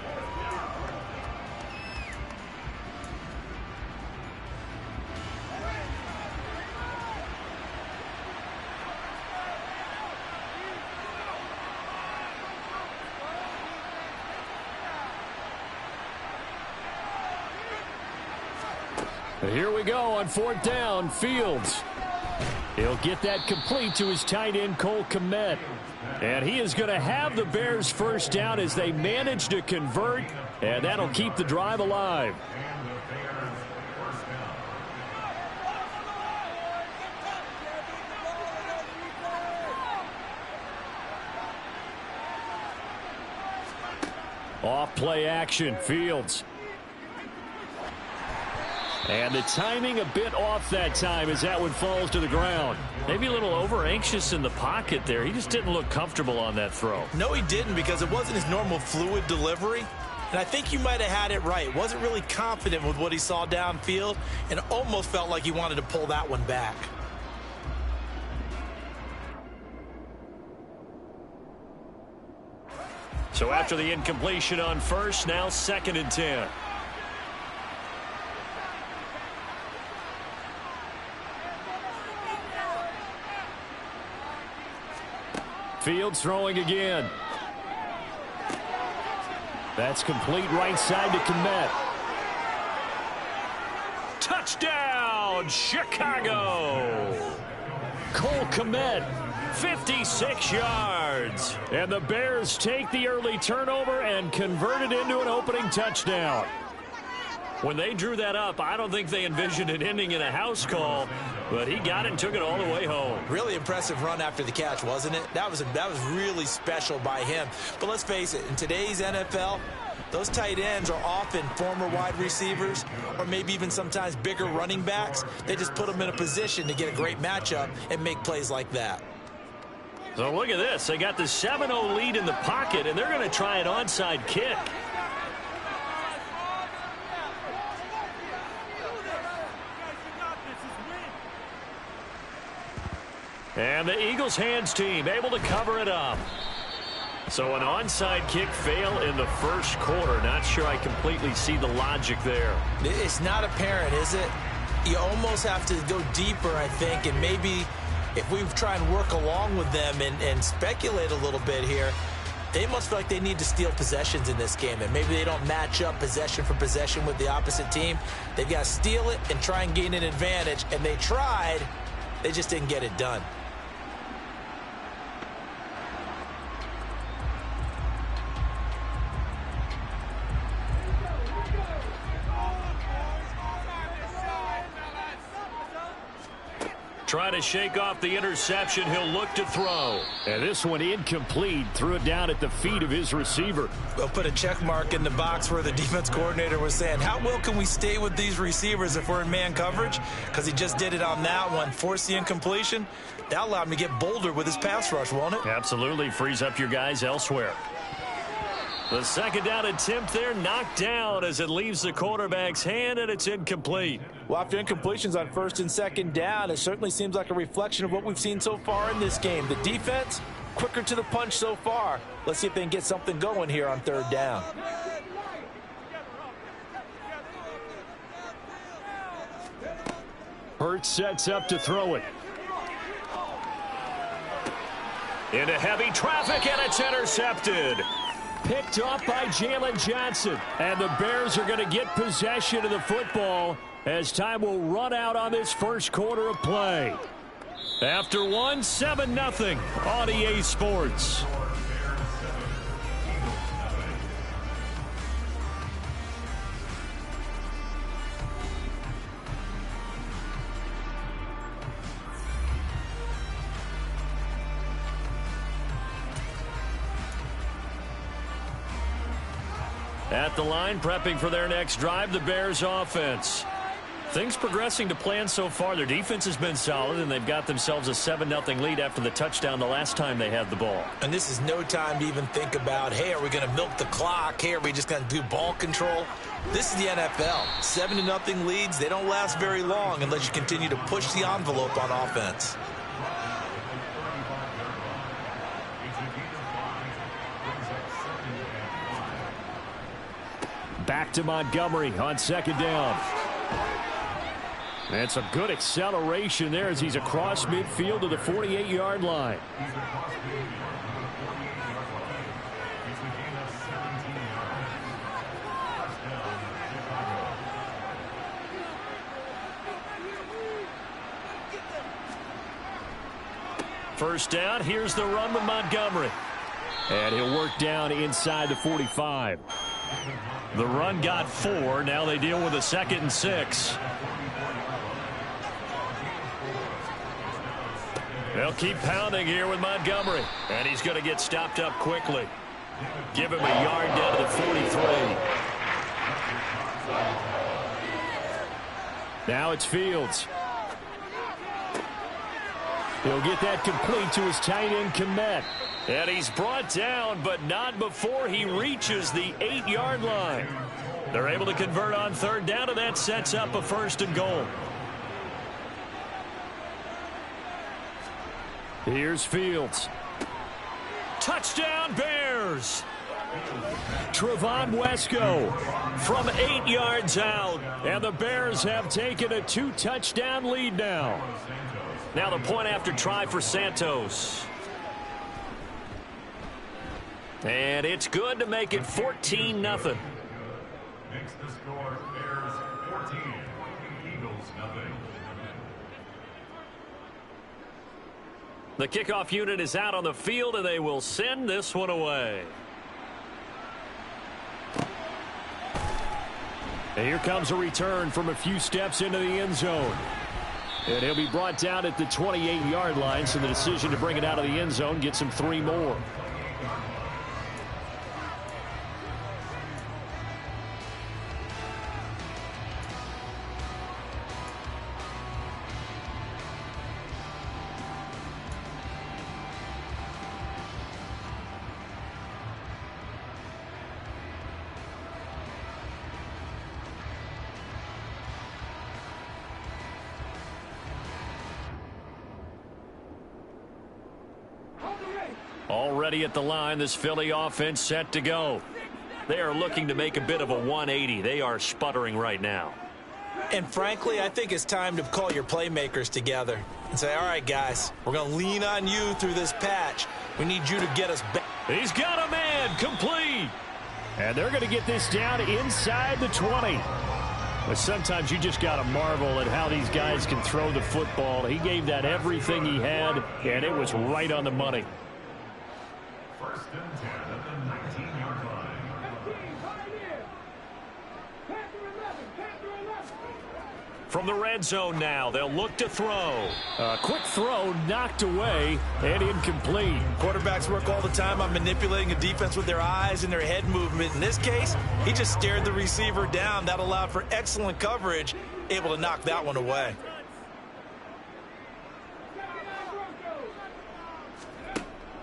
Here we go on 4th down. Fields. He'll get that complete to his tight end, Cole Kmet. And he is going to have the Bears first down as they manage to convert, and that'll keep the drive alive. Off play action, Fields. And the timing a bit off that time as that one falls to the ground. Maybe a little over-anxious in the pocket there. He just didn't look comfortable on that throw. No, he didn't, because it wasn't his normal fluid delivery. And I think he might have had it right. Wasn't really confident with what he saw downfield and almost felt like he wanted to pull that one back. So after the incompletion on first, now 2nd and 10. Fields throwing again. That's complete right side to Kmet. Touchdown, Chicago! Cole Kmet, 56 yards. And the Bears take the early turnover and convert it into an opening touchdown. When they drew that up, I don't think they envisioned it ending in a house call, but he got it and took it all the way home. Really impressive run after the catch, wasn't it? That was really special by him. But let's face it, in today's NFL, those tight ends are often former wide receivers or maybe even sometimes bigger running backs. They just put them in a position to get a great matchup and make plays like that. So look at this. They got the 7-0 lead in the pocket, and they're going to try an onside kick. And the Eagles hands team able to cover it up. So an onside kick fail in the first quarter. Not sure I completely see the logic there. It's not apparent, is it? You almost have to go deeper, I think, and maybe if we try and work along with them and speculate a little bit here, they must feel like they need to steal possessions in this game, and maybe they don't match up possession for possession with the opposite team. They've got to steal it and try and gain an advantage, and they tried. They just didn't get it done. Trying to shake off the interception. He'll look to throw. And this one incomplete. Threw it down at the feet of his receiver. We'll put a check mark in the box where the defense coordinator was saying, how well can we stay with these receivers if we're in man coverage? Because he just did it on that one. Forced the incompletion. That allowed him to get bolder with his pass rush, won't it? Absolutely. Frees up your guys elsewhere. The second down attempt there knocked down as it leaves the quarterback's hand, and it's incomplete. Well, after incompletions on 1st and 2nd down, it certainly seems like a reflection of what we've seen so far in this game. The defense, quicker to the punch so far. Let's see if they can get something going here on 3rd down. Hurts sets up to throw it. Into heavy traffic, and it's intercepted. Picked off by Jalen Johnson. And the Bears are going to get possession of the football as time will run out on this first quarter of play. After one, 7-0 on EA Sports. At the line, prepping for their next drive, the Bears offense. Things progressing to plan so far. Their defense has been solid, and they've got themselves a 7-0 lead after the touchdown the last time they had the ball. And this is no time to even think about, hey, are we going to milk the clock? Hey, are we just going to do ball control? This is the NFL. 7-0 leads, they don't last very long unless you continue to push the envelope on offense. Back to Montgomery on 2nd down. That's a good acceleration there as he's across midfield to the 48-yard line. First down, here's the run with Montgomery. And he'll work down inside the 45. The run got 4. Now they deal with a 2nd and 6. They'll keep pounding here with Montgomery. And he's going to get stopped up quickly. Give him a yard down to the 43. Now it's Fields. He'll get that complete to his tight end, Kmet. And he's brought down, but not before he reaches the 8-yard line. They're able to convert on third down, and that sets up a 1st and goal. Here's Fields. Touchdown, Bears! Trevon Wesco from 8 yards out, and the Bears have taken a 2-touchdown lead now. Now the point after try for Santos. And it's good to make it 14-0. Makes the score Bears 14, Eagles nothing. The kickoff unit is out on the field, and they will send this one away. And here comes a return from a few steps into the end zone. And he'll be brought down at the 28-yard line, so the decision to bring it out of the end zone gets him 3 more. Already at the line, this Philly offense set to go. They are looking to make a bit of a 180. They are sputtering right now. And frankly, I think it's time to call your playmakers together and say, all right, guys, we're going to lean on you through this patch. We need you to get us back. He's got a man complete. And they're going to get this down inside the 20. But sometimes you just got to marvel at how these guys can throw the football. He gave that everything he had, and it was right on the money. 1st and 10 at the 19-yard line. From the red zone now, they'll look to throw. A quick throw knocked away and incomplete. Quarterbacks work all the time on manipulating a defense with their eyes and their head movement. In this case, he just stared the receiver down. That allowed for excellent coverage, able to knock that one away.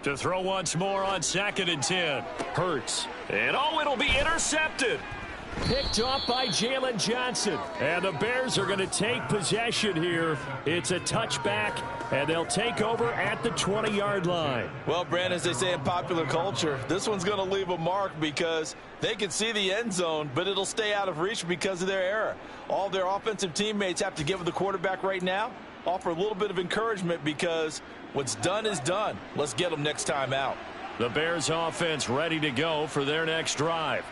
To throw once more on 2nd and 10. Hurts. And it'll be intercepted. Picked off by Jalen Johnson. And the Bears are going to take possession here. It's a touchback, and they'll take over at the 20-yard line. Well, Brandon, as they say in popular culture, this one's going to leave a mark because they can see the end zone, but it'll stay out of reach because of their error. All their offensive teammates have to give the quarterback right now, offer a little bit of encouragement because what's done is done. Let's get them next time out. The Bears offense ready to go for their next drive.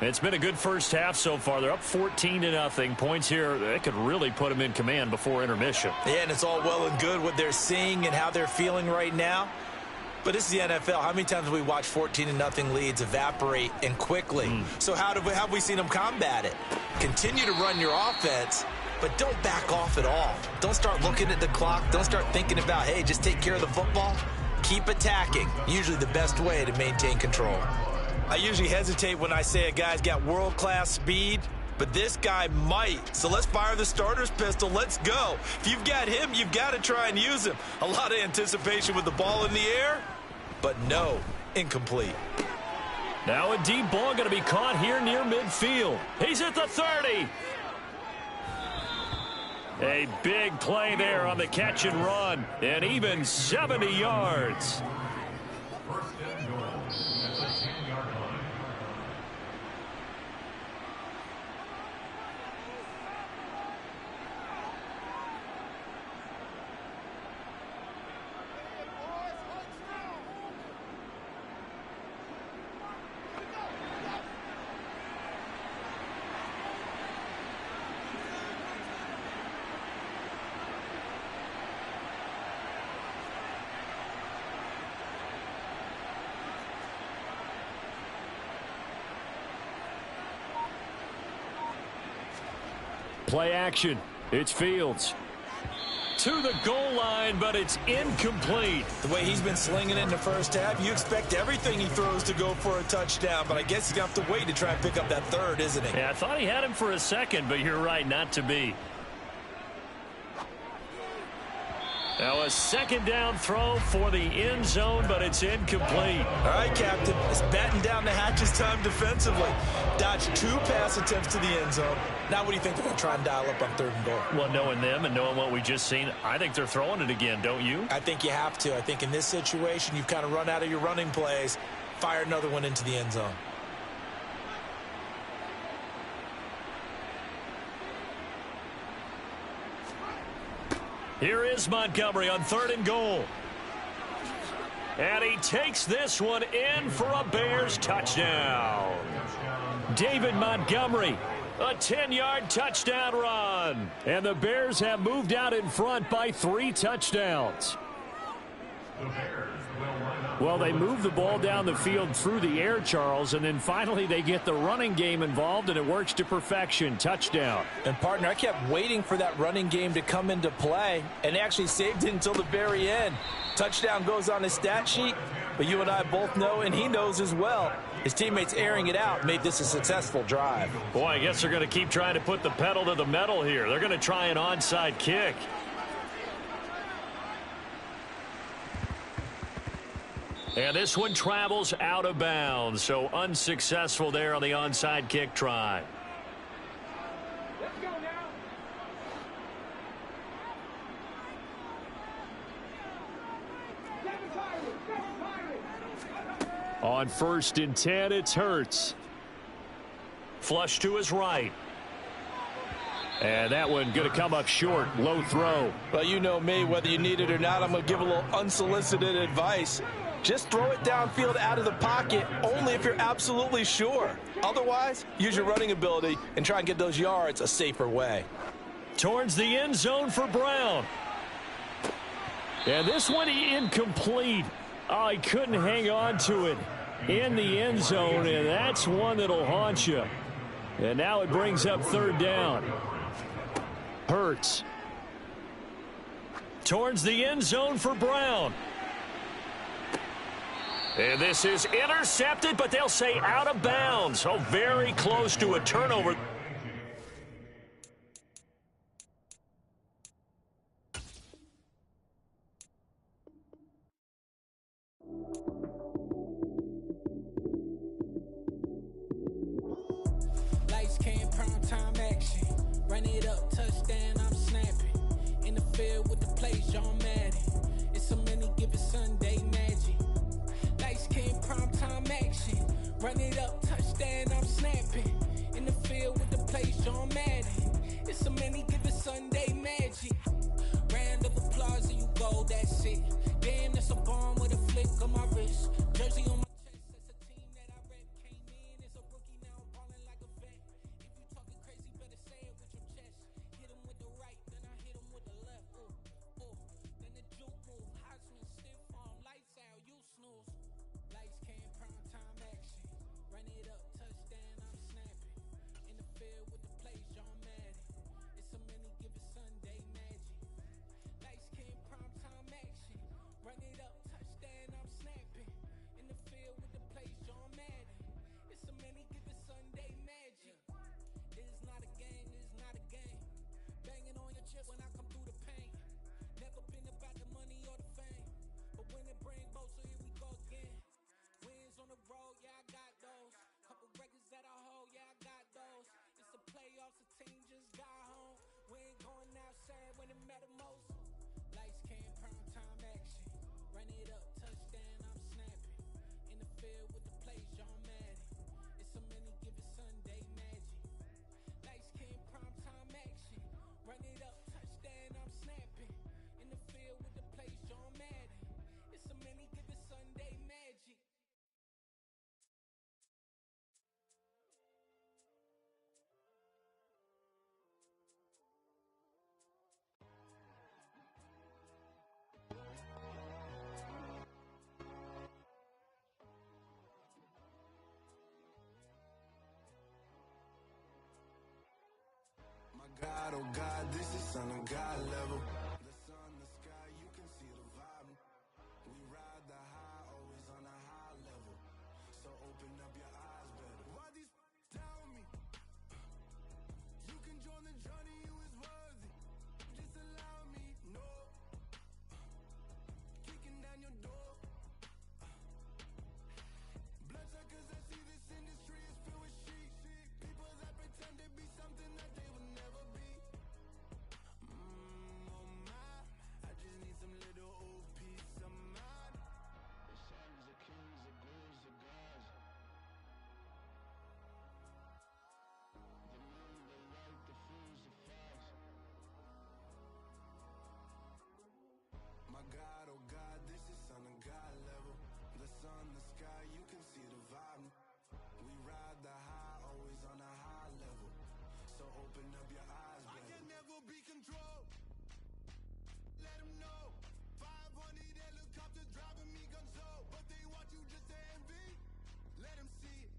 It's been a good first half so far. They're up 14-0. Points here, they could really put them in command before intermission. Yeah, and it's all well and good what they're seeing and how they're feeling right now. But this is the NFL. How many times have we watched 14-0 leads evaporate and quickly? So how have we seen them combat it? Continue to run your offense, but don't back off at all. Don't start looking at the clock. Don't start thinking about, hey, just take care of the football. Keep attacking. Usually the best way to maintain control. I usually hesitate when I say a guy's got world-class speed, but this guy might. So let's fire the starter's pistol. Let's go. If you've got him, you've got to try and use him. A lot of anticipation with the ball in the air, but no, incomplete. Now a deep ball going to be caught here near midfield. He's at the 30. A big play there on the catch and run, and even 70 yards. 1st and goal at the 10-yard line. Play action. It's Fields. To the goal line, but it's incomplete. The way he's been slinging it in the first half, you expect everything he throws to go for a touchdown, but I guess he's going to have to wait to try and pick up that third, isn't he? Yeah, I thought he had him for a second, but you're right, not to be. Now a second down throw for the end zone, but it's incomplete. All right, Captain. It's batten down the hatches time defensively. Dodged 2 pass attempts to the end zone. Now what do you think they're going to try and dial up on 3rd and goal? Well, knowing them and knowing what we just seen, I think they're throwing it again, don't you? I think you have to. I think in this situation, you've kind of run out of your running plays. Fire another one into the end zone. Here is Montgomery on 3rd and goal. And he takes this one in for a Bears touchdown. David Montgomery, a 10-yard touchdown run. And the Bears have moved out in front by 3 touchdowns. Well, they move the ball down the field through the air, Charles, and then finally they get the running game involved, and it works to perfection. Touchdown. And, partner, I kept waiting for that running game to come into play and actually saved it until the very end. Touchdown goes on his stat sheet, but you and I both know, and he knows as well, his teammates airing it out made this a successful drive. Boy, I guess they're going to keep trying to put the pedal to the metal here. They're going to try an onside kick. And this one travels out of bounds, so unsuccessful there on the onside kick try. Let's go now. On 1st and 10, it's Hurts. Flush to his right. And that one going to come up short. Low throw. Well, you know me, whether you need it or not, I'm going to give a little unsolicited advice. Just throw it downfield out of the pocket only if you're absolutely sure. Otherwise, use your running ability and try and get those yards a safer way. Towards the end zone for Brown. And this one incomplete. Oh, he couldn't hang on to it in the end zone, and that's one that'll haunt you. And now it brings up 3rd down. Hurts. Towards the end zone for Brown. And this is intercepted, but they'll say out of bounds. So very close to a turnover. Lights came, prime time action. Run it up, touchdown, I'm snapping. In the field with the plays, John Madden. It's a many given Sunday magic. Lights came, prime time action. Run it up, touchdown, I'm snapping. In the field with the plays, John Madden. It's a many given Sunday magic. Round of applause and you go, that's it. Damn, that's a bomb with a flick on my wrist. Jersey on my chest, that's a team that I rep. Came in as a rookie, now I'm ballin' like a vet. If you talking crazy, better say it with your chest. Hit him with the right, then I hit him with the left. Ooh, ooh. Then the juke move, Heisman stiff arm, lights out, you snooze. Lights came, prime time action. Run it up, touchdown, I'm snapping. In the field with the plays, John Madden. It's a many given Sunday magic. Lights came, prime time action. Run it up, touchdown, I'm snapping. In the field with the plays, John Madden. It's a many given Sunday magic. This is not a game, this is not a game. Banging on your chip when I come through the paint. Never been about the money or the fame. But when it bring both, so here we go again. Wins on the road, yeah, I got those. Couple records that I hold, yeah, I got those. It's the playoffs, the team just got home. We ain't going outside when it matter most. Lights came, prime time action. Run it up, touchdown, I'm snapping. In the field with the plays, John Madden. It's a many given Sunday magic. Lights came, prime time action. Run it up, touchdown, I'm snapping. In the field with the plays, John Madden. It's a many given Sunday magic. God, oh God, this is Son of God level. The sun, the sky, you can see the vibe. We ride the high, always on a high level. So open up your eyes better. Why these tell me? You can join the journey, you is worthy. Just allow me, no. sky, you can see the vibe. We ride the high, always on a high level. So open up your eyes, baby. I can never be controlled. Let them know. 500 helicopters driving me gonzo. But they want you just to envy. Let them see it.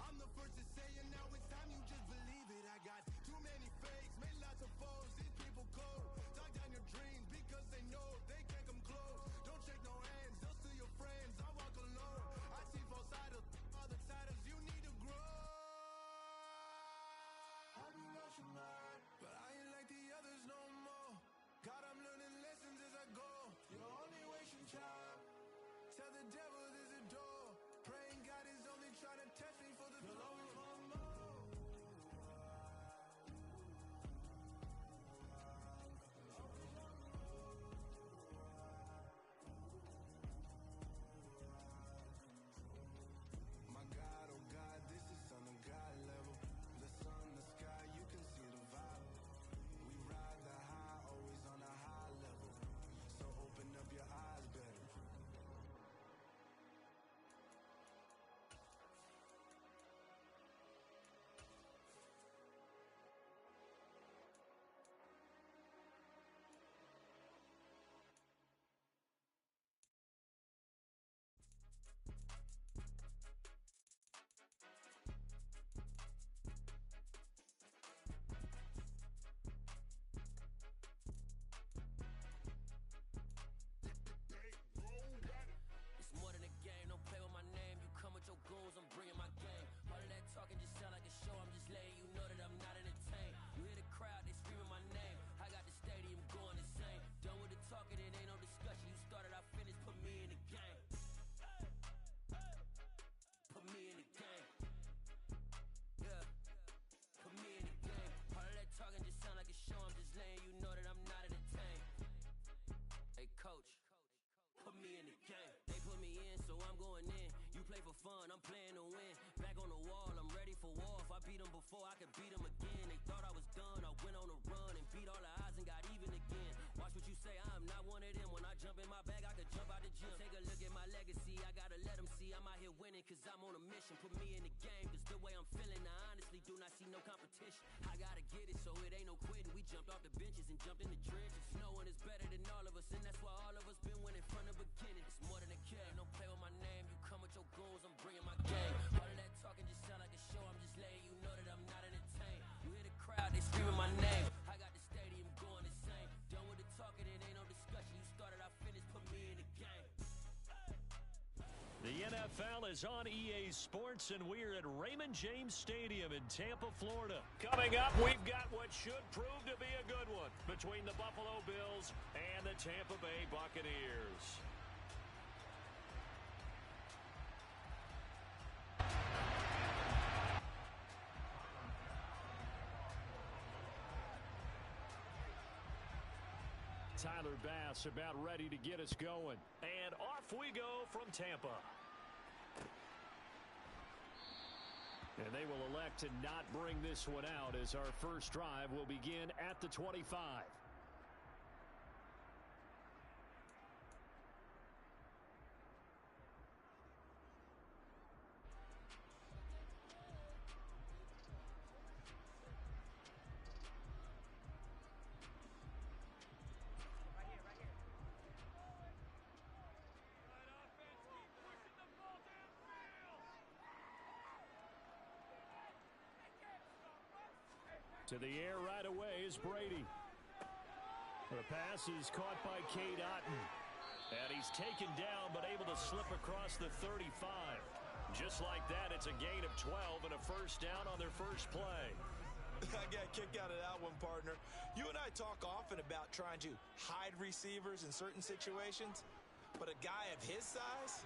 I'm the first to say it, now it's time you just believe it. I got too many fakes, made lots of foes. These people cold. Talk down your dreams because they know they can't come close. Don't shake no hands, they'll steal your friends. I walk alone. I see false idols, other titles, you need to grow. I've been watching mine, but I ain't like the others no more. God, I'm learning lessons as I go. You're only wasting time. Tell the devil there's a door. Praying God is only trying to test me for the you'll always want more. My God, oh God, this is on a God level. The sun, the sky, you can see the vibe. We ride the high, always on a high level. So open up your eyes, better. With your goons, I'm bringing my game. All of that talking just sound like a show. I'm just letting you know that I'm not entertained. You hear the crowd, they screaming my name. I got the stadium going insane. Done with the talking, it ain't no discussion. You started, I finished, put me in the game. Put me in the game. Yeah, put me in the game. All of that talking just sound like a show. I'm just letting you know that I'm not entertained. Hey, coach. Put me in the game. They put me in, so I'm going in. You play for fun, I'm playing to win. Back on the wall, I'm ready for war. If I beat them before, I could beat them again. They thought I was done, I went on a run and beat all the odds and got even again. Watch what you say, I'm not one of them. When I jump in my bag, I could jump out the gym. Take a look at my legacy, I gotta let them see I'm out here winning, cause I'm on a mission. Put me in the game, cause the way I'm feeling, I honestly do not see no competition. I gotta get it, so it ain't no quitting. We jumped off the benches and jumped in the trenches. No one is better than all of us, and that's why all of us been winning from the beginning. It's more than a game, don't play with my name. You come with your goons, I'm bringing my game. All of that talking just sound like a show. I'm just letting you know that I'm not entertained. You hear the crowd, they screaming my name. I got the stadium going insane. Done with the talking, it ain't no discussion. You started, I finished, put me in the game. The NFL is on EA Sports, and we're at Raymond James Stadium in Tampa, Florida. Coming up, we've got what should prove to be a good one between the Buffalo Bills and the Tampa Bay Buccaneers. Tyler Bass about ready to get us going. And off we go from Tampa. And they will elect to not bring this one out as our first drive will begin at the 25. To the air right away is Brady. The pass is caught by Cade Otton. And he's taken down but able to slip across the 35. Just like that, it's a gain of 12 and a first down on their first play. I got a kick out of that one, partner. You and I talk often about trying to hide receivers in certain situations, but a guy of his size,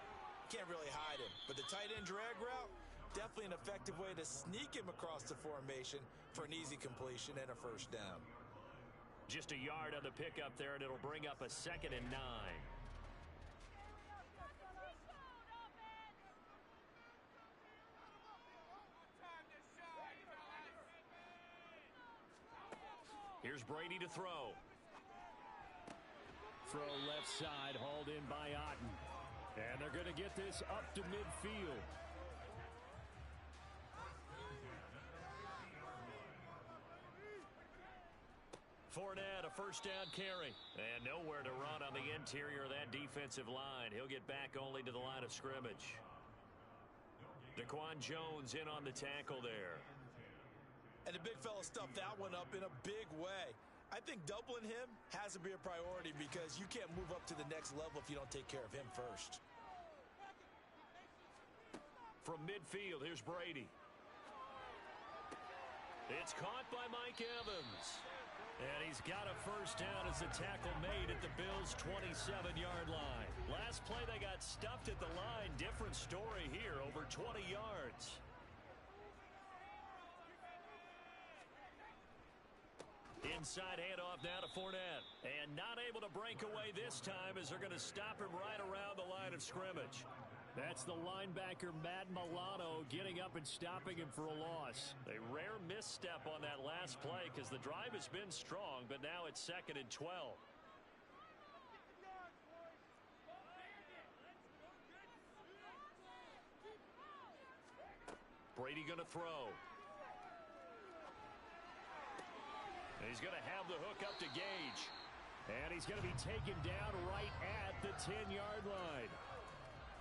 can't really hide him. But the tight end drag route, definitely an effective way to sneak him across the formation for an easy completion and a first down. Just a yard on the pickup there, and it'll bring up a 2nd and 9. Here's Brady to throw. Throw left side, hauled in by Otton. And they're going to get this up to midfield. Fournette, a first down carry. And nowhere to run on the interior of that defensive line. He'll get back only to the line of scrimmage. Daquan Jones in on the tackle there. And the big fella stuffed that one up in a big way. I think doubling him has to be a priority because you can't move up to the next level if you don't take care of him first. From midfield, here's Brady. It's caught by Mike Evans. And he's got a first down as the tackle made at the Bills' 27-yard line. Last play, they got stuffed at the line. Different story here, over 20 yards. Inside handoff now to Fournette. And not able to break away this time as they're going to stop him right around the line of scrimmage. That's the linebacker, Matt Milano, getting up and stopping him for a loss. A rare misstep on that last play because the drive has been strong, but now it's 2nd and 12. Brady going to throw. And he's going to have the hook up to Gage. And he's going to be taken down right at the 10-yard line.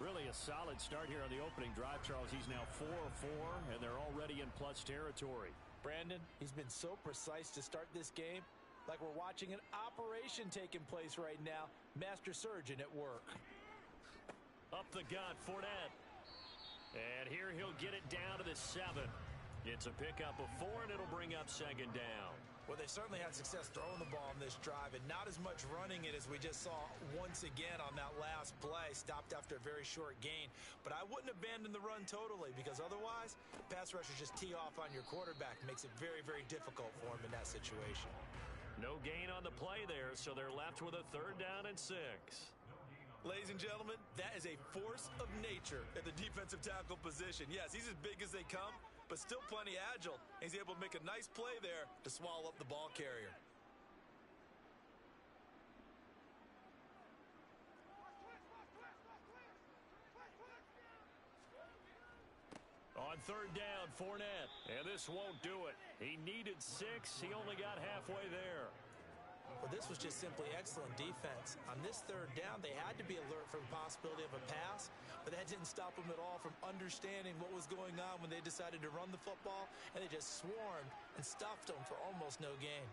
Really a solid start here on the opening drive, Charles. He's now 4-4, and they're already in plus territory. Brandon, he's been so precise to start this game, like we're watching an operation taking place right now. Master surgeon at work. Up the gut, Fournette. And here he'll get it down to the 7. It's a pickup of 4, and it'll bring up 2nd down. Well, they certainly had success throwing the ball on this drive and not as much running it as we just saw once again on that last play. Stopped after a very short gain. But I wouldn't abandon the run totally because otherwise, pass rushers just tee off on your quarterback. Makes it very, very difficult for him in that situation. No gain on the play there, so they're left with a 3rd down and 6. Ladies and gentlemen, that is a force of nature at the defensive tackle position. Yes, he's as big as they come, but still plenty agile. He's able to make a nice play there to swallow up the ball carrier. On 3rd down, Fournette. And this won't do it. He needed 6. He only got halfway there. Well, this was just simply excellent defense. On this 3rd down, they had to be alert for the possibility of a pass, but that didn't stop them at all from understanding what was going on when they decided to run the football, and they just swarmed and stuffed them for almost no gain.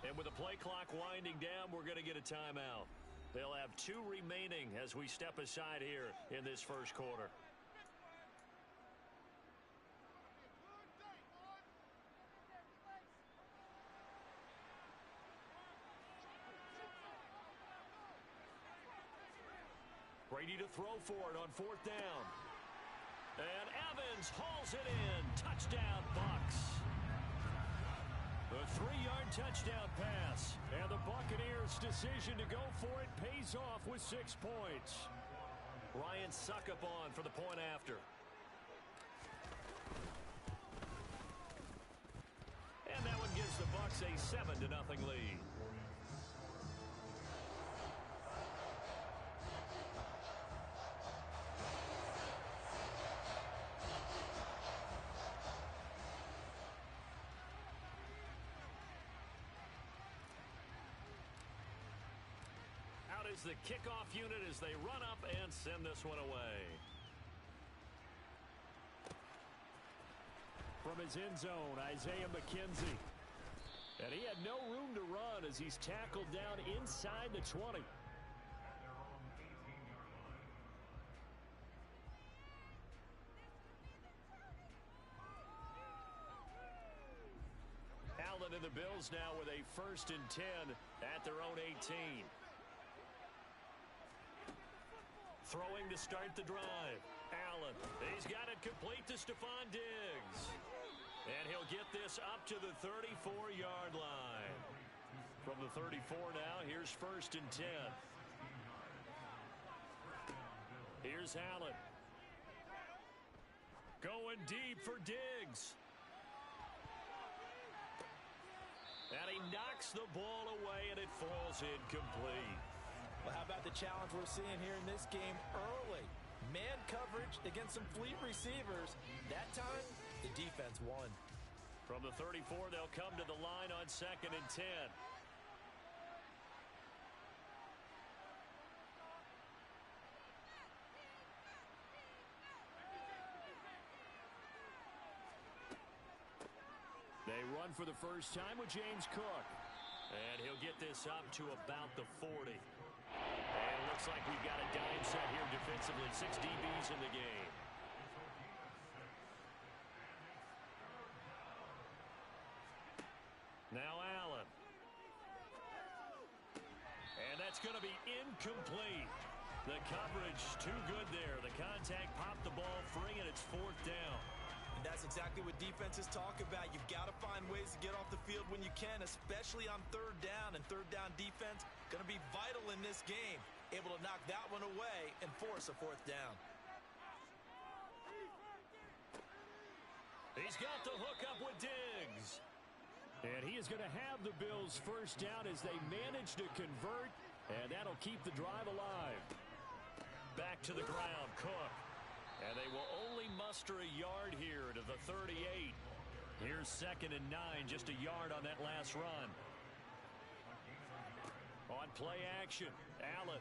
And with the play clock winding down, we're going to get a timeout. They'll have 2 remaining as we step aside here in this first quarter. Brady to throw for it on 4th down. And Evans hauls it in. Touchdown, Bucs. A 3-yard touchdown pass. And the Buccaneers' decision to go for it pays off with 6 points. Ryan Suckup on for the point after. And that one gives the Bucs a 7-0 lead. Out is the kickoff unit as they run up and send this one away. From his end zone, Isaiah McKenzie. And he had no room to run as he's tackled down inside the 20. Allen and the Bills now with a 1st and 10 at their own 18. Throwing to start the drive. Allen. He's got it complete to Stephon Diggs. And he'll get this up to the 34-yard line. From the 34 now, here's 1st and 10. Here's Allen. Going deep for Diggs. And he knocks the ball away, and it falls incomplete. Well, how about the challenge we're seeing here in this game early? Man coverage against some fleet receivers. That time, the defense won. From the 34, they'll come to the line on 2nd and 10. They run for the first time with James Cook. And he'll get this up to about the 40. And it looks like we've got a dime set here defensively. 6 DBs in the game. Now Allen. And that's going to be incomplete. The coverage too good there. The contact popped the ball free, and it's 4th down. And that's exactly what defenses talk about. You've got to find ways to get off the field when you can, especially on 3rd down. And 3rd down defense going to be vital in this game. Able to knock that one away and force a 4th down. He's got the hook up with Diggs. And he is going to have the Bills' first down as they manage to convert. And that'll keep the drive alive. Back to the ground, Cook. And they will only muster a yard here to the 38. Here's 2nd and 9, just a yard on that last run. On play action, Allen.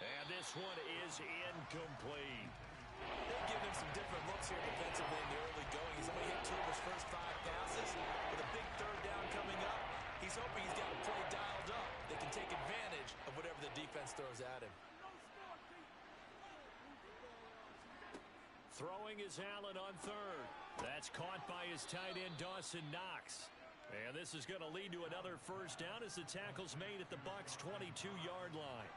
And this one is incomplete. They've given him some different looks here defensively in the early going. He's only hit 2 of his first 5 passes. With a big 3rd down coming up, he's hoping he's got a play dialed up that can take advantage of whatever the defense throws at him. Throwing is Allen on 3rd. That's caught by his tight end, Dawson Knox. And this is going to lead to another first down as the tackle's made at the Bucs' 22-yard line.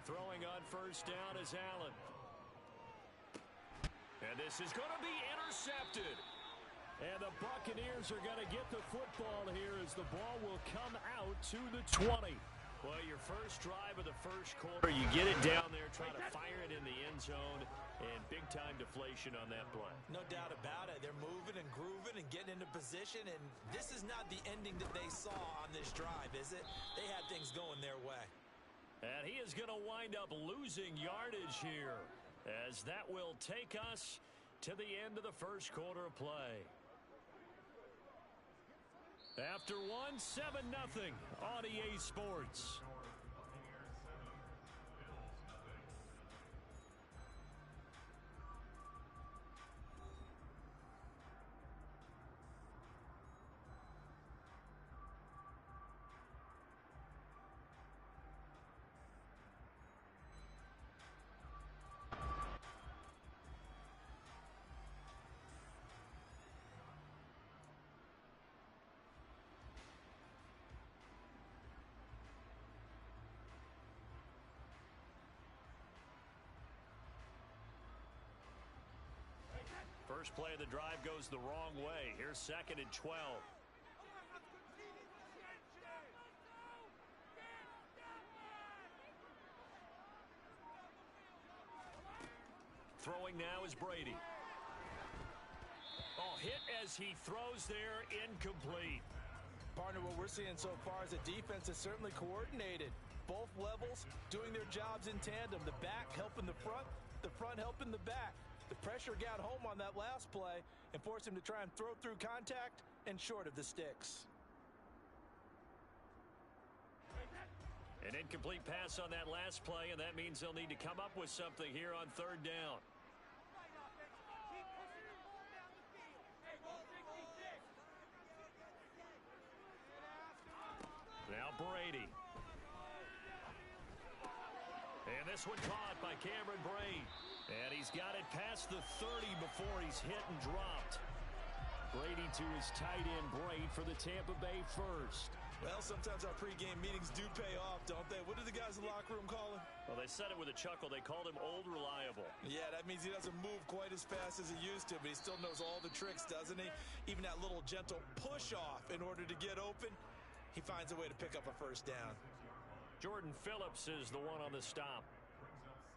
Throwing on first down is Allen. And this is going to be intercepted. And the Buccaneers are going to get the football here as the ball will come out to the 20. Well, your first drive of the first quarter, you get it down there, try to fire it in the end zone, and big-time deflation on that play. No doubt about it. They're moving and grooving and getting into position, and this is not the ending that they saw on this drive, is it? They had things going their way. And he is going to wind up losing yardage here, as that will take us to the end of the first quarter of play. After one, 7-0 on EA Sports. First play of the drive goes the wrong way. Here's 2nd and 12. Throwing now is Brady. Oh, hit as he throws there, incomplete. Partner, what we're seeing so far is a defense that's certainly coordinated. Both levels doing their jobs in tandem. The back helping the front helping the back. The pressure got home on that last play and forced him to try and throw through contact and short of the sticks. An incomplete pass on that last play, and that means they'll need to come up with something here on 3rd down. Now Brady. And this one caught by Cameron Brate. And he's got it past the 30 before he's hit and dropped. Brady to his tight end Brate for the Tampa Bay first. Well, sometimes our pregame meetings do pay off, don't they? What do the guys in the locker room call him? Well, they said it with a chuckle. They called him Old Reliable. Yeah, that means he doesn't move quite as fast as he used to, but he still knows all the tricks, doesn't he? Even that little gentle push-off in order to get open, he finds a way to pick up a first down. Jordan Phillips is the one on the stop.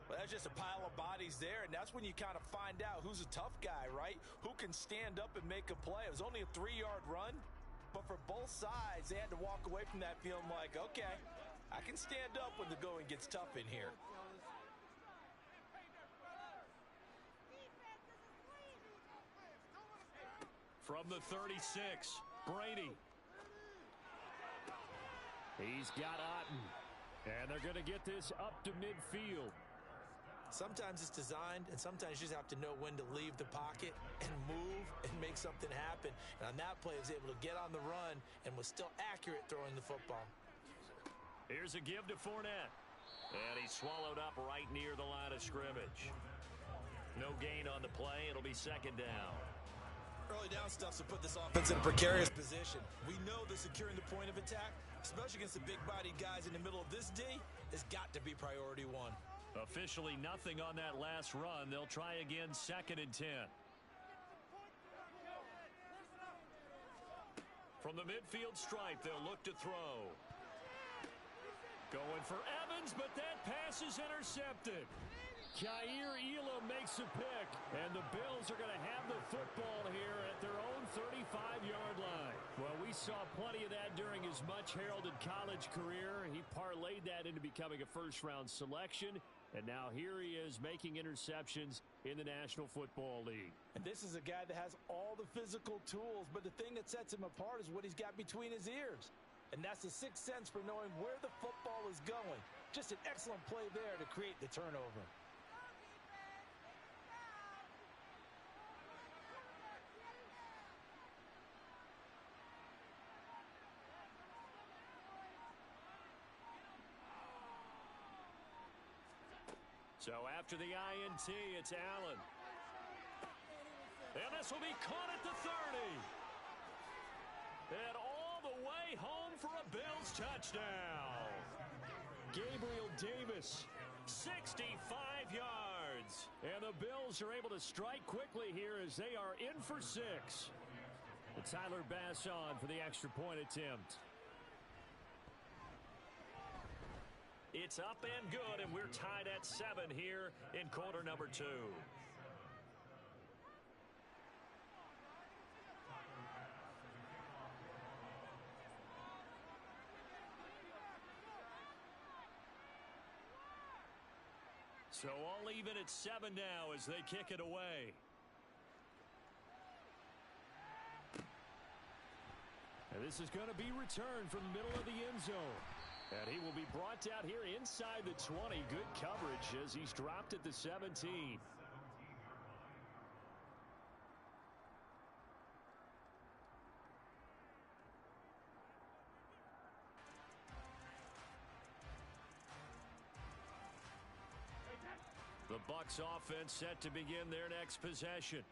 Well, that's just a pile of bodies there, and that's when you kind of find out who's a tough guy, right? Who can stand up and make a play. It was only a 3-yard run, but for both sides, they had to walk away from that feeling like, okay, I can stand up when the going gets tough in here. From the 36, Brady. He's got Otten. And they're going to get this up to midfield. Sometimes it's designed, and sometimes you just have to know when to leave the pocket and move and make something happen. And on that play, he was able to get on the run and was still accurate throwing the football. Here's a give to Fournette. And he's swallowed up right near the line of scrimmage. No gain on the play. It'll be second down. Early down stuff to put this offense in a precarious position. We know that securing the point of attack, especially against the big-bodied guys in the middle of this D, has got to be priority one. Officially nothing on that last run. They'll try again, 2nd and 10. From the midfield stripe, they'll look to throw. Going for Evans, but that pass is intercepted. Kaiir Elam makes a pick, and the Bills are going to have the football here at their own 35-yard line. Well, we saw plenty of that during his much-heralded college career. He parlayed that into becoming a first-round selection, and now here he is making interceptions in the National Football League. And this is a guy that has all the physical tools, but the thing that sets him apart is what he's got between his ears. And that's the sixth sense for knowing where the football is going. Just an excellent play there to create the turnover. So after the INT, it's Allen. And this will be caught at the 30. And all the way home for a Bills touchdown. Gabriel Davis, 65 yards. And the Bills are able to strike quickly here as they are in for 6. And Tyler Bass on for the extra point attempt. It's up and good, and we're tied at 7 here in quarter number 2. So all even at 7 now as they kick it away. And this is going to be returned from the middle of the end zone. And he will be brought down here inside the 20. Good coverage as he's dropped at the 17. The Bucs offense set to begin their next possession.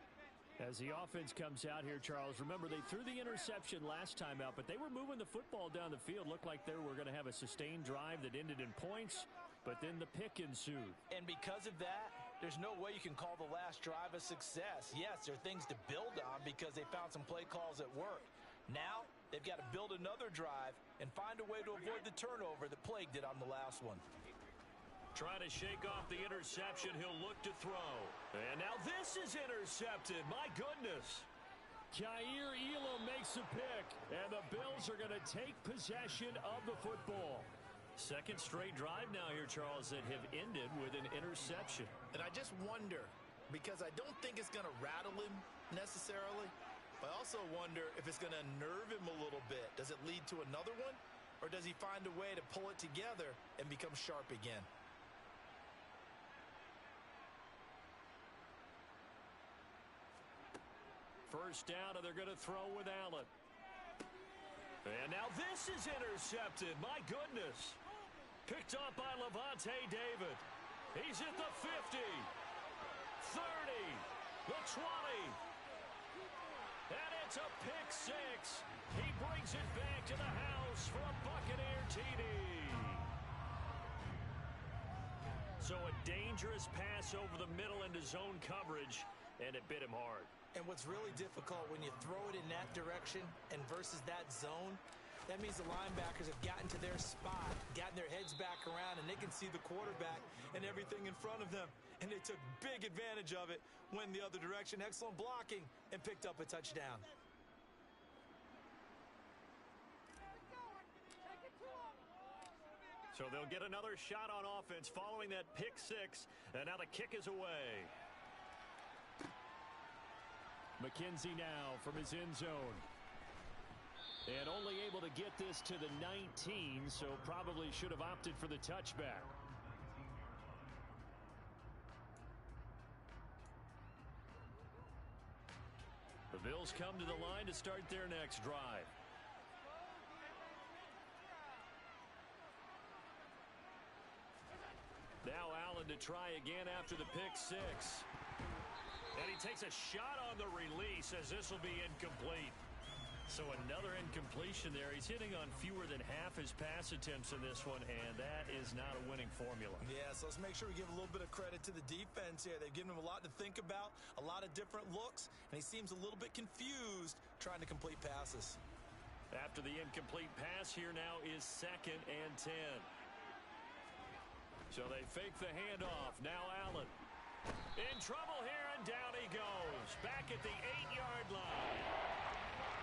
As the offense comes out here, Charles, remember they threw the interception last time out, but they were moving the football down the field. Looked like they were going to have a sustained drive that ended in points, but then the pick ensued. And because of that, there's no way you can call the last drive a success. Yes, there are things to build on because they found some play calls that work. Now they've got to build another drive and find a way to avoid the turnover that plagued it on the last one. Trying to shake off the interception. He'll look to throw. And now this is intercepted. My goodness. Kaiir Elam makes a pick. And the Bills are going to take possession of the football. Second straight drive now here, Charles, that have ended with an interception. And I just wonder, because I don't think it's going to rattle him necessarily, but I also wonder if it's going to nerve him a little bit. Does it lead to another one? Or does he find a way to pull it together and become sharp again? First down, and they're going to throw with Allen. And now this is intercepted. My goodness. Picked up by Levante David. He's at the 50, 30, the 20. And it's a pick 6. He brings it back to the house for a Buccaneer TD. So a dangerous pass over the middle into zone coverage, and it bit him hard. And what's really difficult when you throw it in that direction and versus that zone That means the linebackers have gotten to their spot, gotten their heads back around, and they can see the quarterback and everything in front of them. And they took big advantage of it, went the other direction, excellent blocking, and picked up a touchdown. So they'll get another shot on offense following that pick six, and now the kick is away. McKenzie now from his end zone. And only able to get this to the 19, so probably should have opted for the touchback. The Bills come to the line to start their next drive. Now Allen to try again after the pick six. And he takes a shot on the release as this will be incomplete. So another incompletion there. He's hitting on fewer than half his pass attempts in this one, and that is not a winning formula. Yeah, so let's make sure we give a little bit of credit to the defense here. They've given him a lot to think about, a lot of different looks, and he seems a little bit confused trying to complete passes. After the incomplete pass, here now is 2nd and 10. So they fake the handoff. Now Allen. In trouble here, and down he goes. Back at the 8-yard line.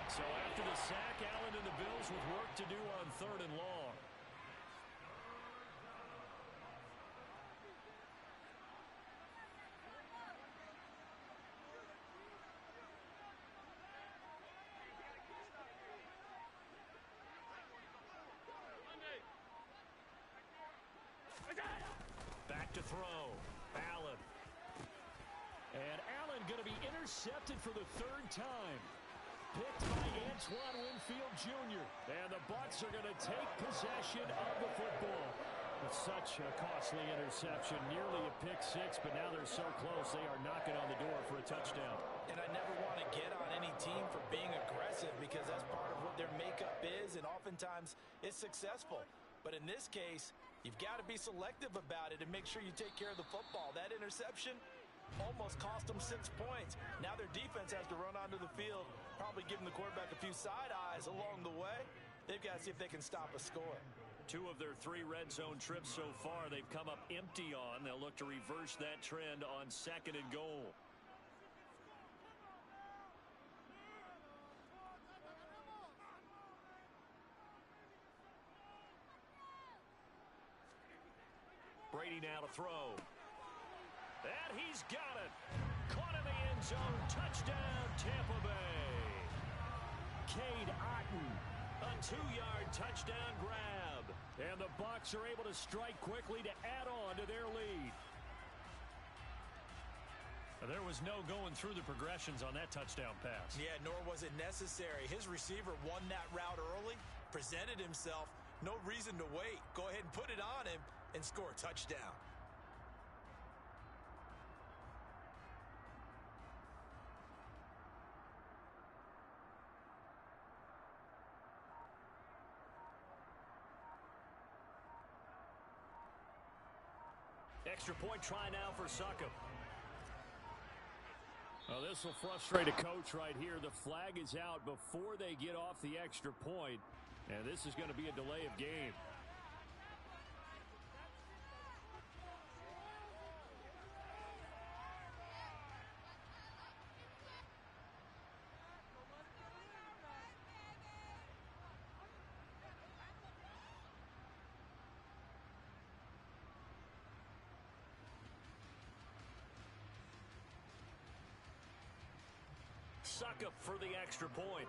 So after the sack, Allen and the Bills with work to do on 3rd and long. Back to throw. Allen. And Allen going to be intercepted for the 3rd time. Picked by Antoine Winfield Jr. And the Bucs are going to take possession of the football. With such a costly interception, nearly a pick six, but now they're so close they are knocking on the door for a touchdown. And I never want to get on any team for being aggressive because that's part of what their makeup is, and oftentimes it's successful. But in this case, you've got to be selective about it and make sure you take care of the football. That interception almost cost them 6 points. Now their defense has to run onto the field, probably giving the quarterback a few side eyes along the way. They've got to see if they can stop a score. 2 of their 3 red zone trips so far they've come up empty on. They'll look to reverse that trend on 2nd and goal. Brady now to throw. And he's got it. Caught in the end zone. Touchdown, Tampa Bay. Cade Otton, a 2-yard touchdown grab. And the Bucs are able to strike quickly to add on to their lead. There was no going through the progressions on that touchdown pass. Yeah, nor was it necessary. His receiver won that route early, presented himself. No reason to wait. Go ahead and put it on him and score a touchdown. Extra point try now for Succop. Well, this will frustrate a coach right here. The flag is out before they get off the extra point, and this is going to be a delay of game. Succop for the extra point.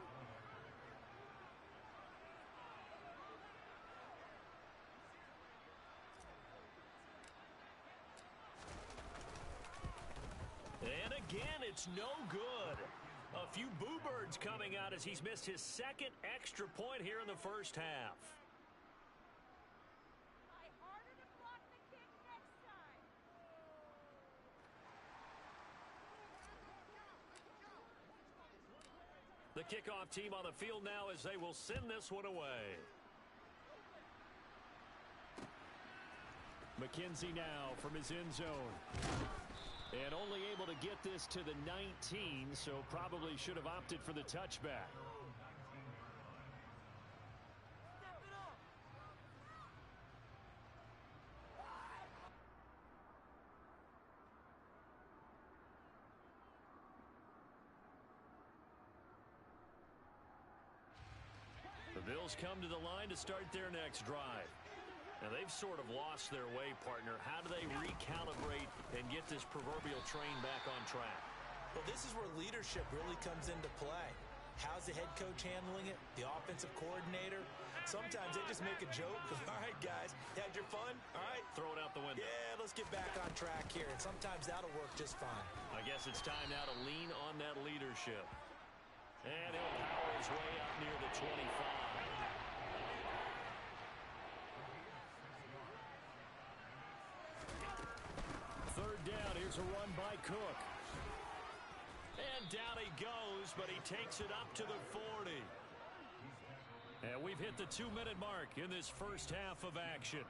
And again, it's no good. A few boo birds coming out as he's missed his 2nd extra point here in the first half. The kickoff team on the field now as they will send this one away. McKenzie now from his end zone. And only able to get this to the 19, so probably should have opted for the touchback. Bills come to the line to start their next drive. Now, they've sort of lost their way, partner. How do they recalibrate and get this proverbial train back on track? Well, this is where leadership really comes into play. How's the head coach handling it? The offensive coordinator? Sometimes they just make a joke. All right, guys, you had your fun? All right. Throw it out the window. Yeah, let's get back on track here. And sometimes that'll work just fine. I guess it's time now to lean on that leadership. And he'll power his way up near the 25. Third down. Here's a run by Cook. And down he goes, but he takes it up to the 40. And we've hit the 2-minute mark in this first half of action.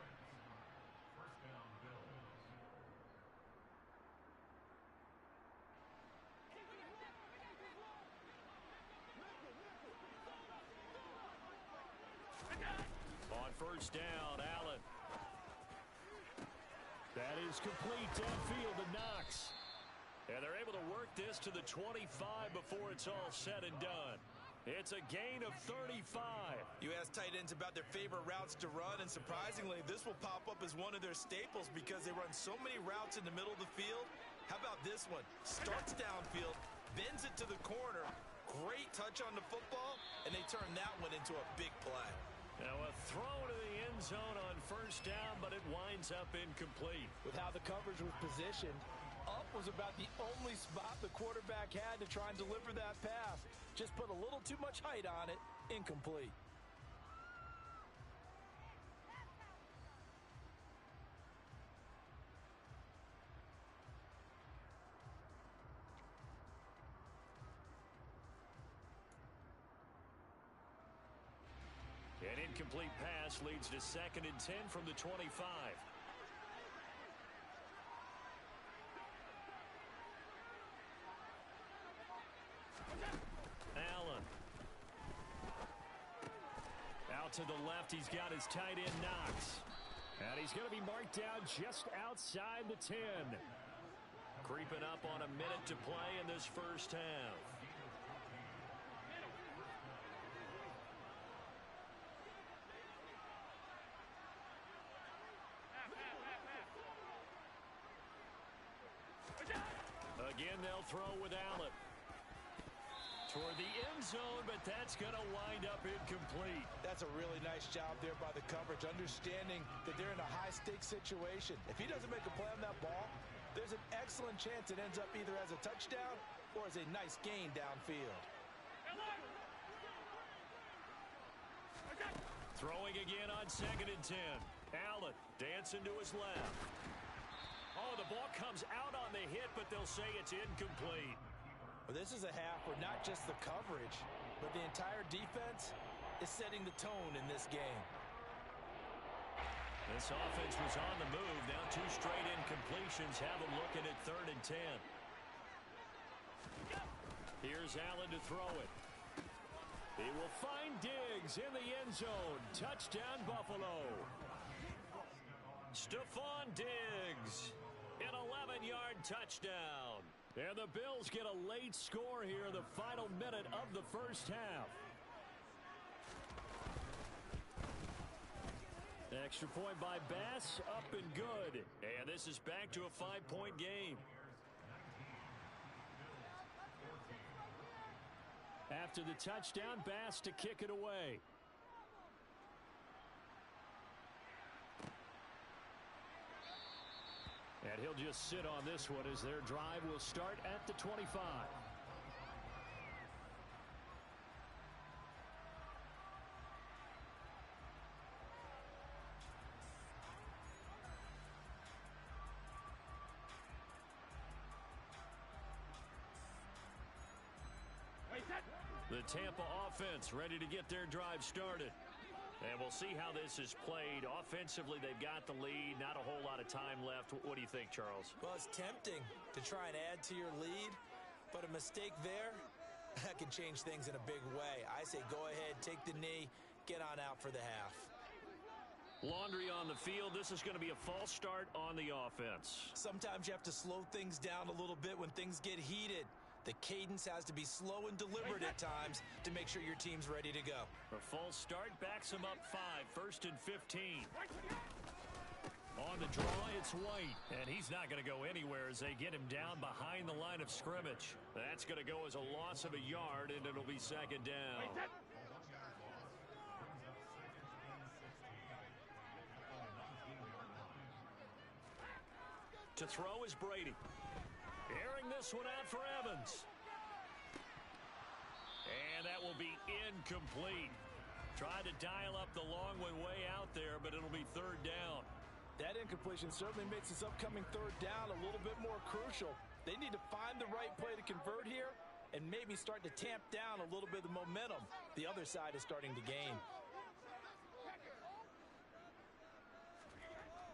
On first down, Allen. That is complete downfield to Knox. And they're able to work this to the 25 before it's all said and done. It's a gain of 35. You ask tight ends about their favorite routes to run, and surprisingly, this will pop up as one of their staples because they run so many routes in the middle of the field. How about this one? Starts downfield, bends it to the corner, great touch on the football, and they turn that one into a big play. Now a throw to the end zone on first down, but it winds up incomplete. With how the coverage was positioned, up was about the only spot the quarterback had to try and deliver that pass. Just put a little too much height on it. Incomplete. An incomplete pass leads to 2nd and 10 from the 25. Allen. Out to the left, he's got his tight end Knox. And he's going to be marked down just outside the 10. Creeping up on a minute to play in this first half. Again, they'll throw with Allen. Toward the end zone, but that's going to wind up incomplete. That's a really nice job there by the coverage, understanding that they're in a high-stakes situation. If he doesn't make a play on that ball, there's an excellent chance it ends up either as a touchdown or as a nice gain downfield. Throwing again on 2nd and 10. Allen dancing to his left. Oh, the ball comes out on the hit, but they'll say it's incomplete. Well, this is a half where not just the coverage, but the entire defense is setting the tone in this game. This offense was on the move. Now 2 straight incompletions have them looking at 3rd and 10. Here's Allen to throw it. He will find Diggs in the end zone. Touchdown, Buffalo. Stephon Diggs. An 11-yard touchdown. And the Bills get a late score here in the final minute of the first half. Extra point by Bass, up and good. And this is back to a 5-point game. After the touchdown, Bass to kick it away. And he'll just sit on this one as their drive will start at the 25. The Tampa offense ready to get their drive started. And we'll see how this is played. Offensively, they've got the lead. Not a whole lot of time left. What do you think, Charles? Well, it's tempting to try and add to your lead, but a mistake there, that can change things in a big way. I say go ahead, take the knee, get on out for the half. Laundry on the field. This is going to be a false start on the offense. Sometimes you have to slow things down a little bit when things get heated. The cadence has to be slow and deliberate at times to make sure your team's ready to go. A false start backs him up 5, 1st and 15. On the draw, it's White, and he's not going to go anywhere as they get him down behind the line of scrimmage. That's going to go as a loss of a yard, and it'll be 2nd down. To throw is Brady. Airing this one out for Evans. And that will be incomplete. Tried to dial up the long way out there, but it'll be 3rd down. That incompletion certainly makes this upcoming 3rd down a little bit more crucial. They need to find the right play to convert here and maybe start to tamp down a little bit of the momentum the other side is starting to gain.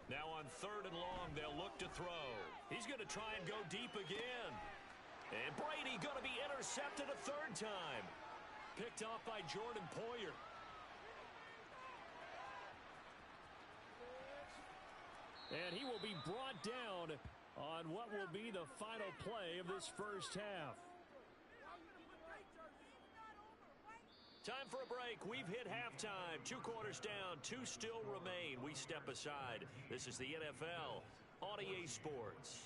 Now on 3rd and long, they'll look to throw. He's going to try and go deep again. And Brady going to be intercepted a 3rd time. Picked off by Jordan Poyer. And he will be brought down on what will be the final play of this first half. Time for a break. We've hit halftime. 2 quarters down. 2 still remain. We step aside. This is the NFL on EA Sports.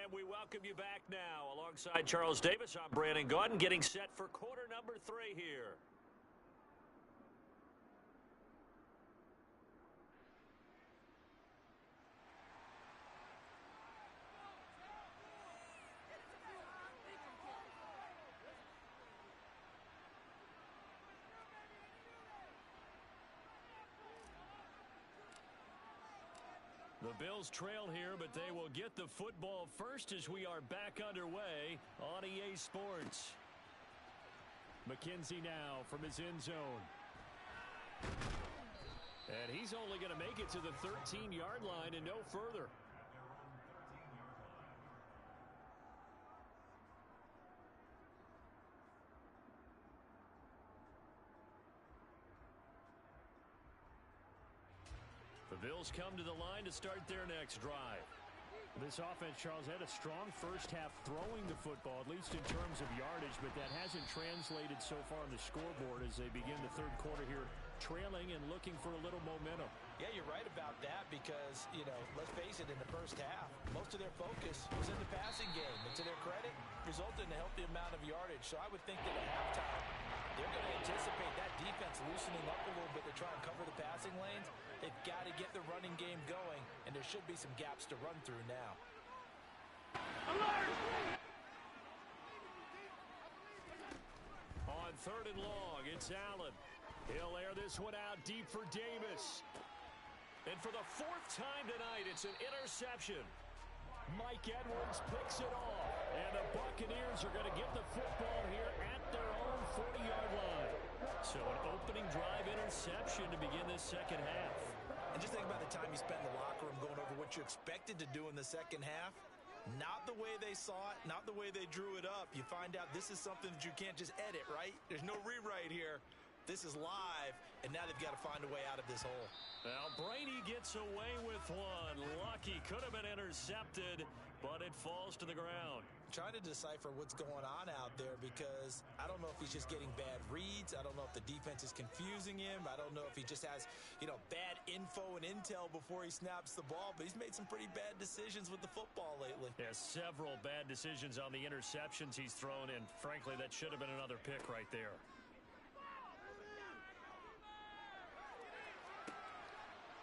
And we welcome you back now. Alongside Charles Davis, I'm Brandon Gaudin, getting set for quarter number 3 here. The Bills trail here, but they will get the football first as we are back underway on EA Sports. McKenzie now from his end zone. And he's only going to make it to the 13-yard line and no further. The Bills come to the line to start their next drive. This offense, Charles, had a strong first half throwing the football, at least in terms of yardage, but that hasn't translated so far on the scoreboard as they begin the 3rd quarter here, trailing and looking for a little momentum. Yeah, you're right about that because, let's face it, in the first half, most of their focus was in the passing game. And to their credit, resulted in a healthy amount of yardage. So I would think that at halftime, they're going to anticipate that defense loosening up a little bit to try and cover the passing lanes. They've got to get the running game going, and there should be some gaps to run through now. Alert! On 3rd and long, it's Allen. He'll air this one out deep for Davis. And for the 4th time tonight, it's an interception. Mike Edwards picks it off. And the Buccaneers are going to get the football here at their own 40-yard line. So an opening drive interception to begin this 2nd half. And just think about the time you spent in the locker room going over what you expected to do in the 2nd half. Not the way they saw it, not the way they drew it up. You find out this is something that you can't just edit, right? There's no rewrite here. This is live, and now they've got to find a way out of this hole. Well, Brady gets away with one. Lucky, could have been intercepted, but it falls to the ground. Trying to decipher what's going on out there because I don't know if he's just getting bad reads. I don't know if the defense is confusing him. I don't know if he just has, bad info and intel before he snaps the ball, but he's made some pretty bad decisions with the football lately. Yeah, several bad decisions on the interceptions he's thrown in. Frankly, that should have been another pick right there.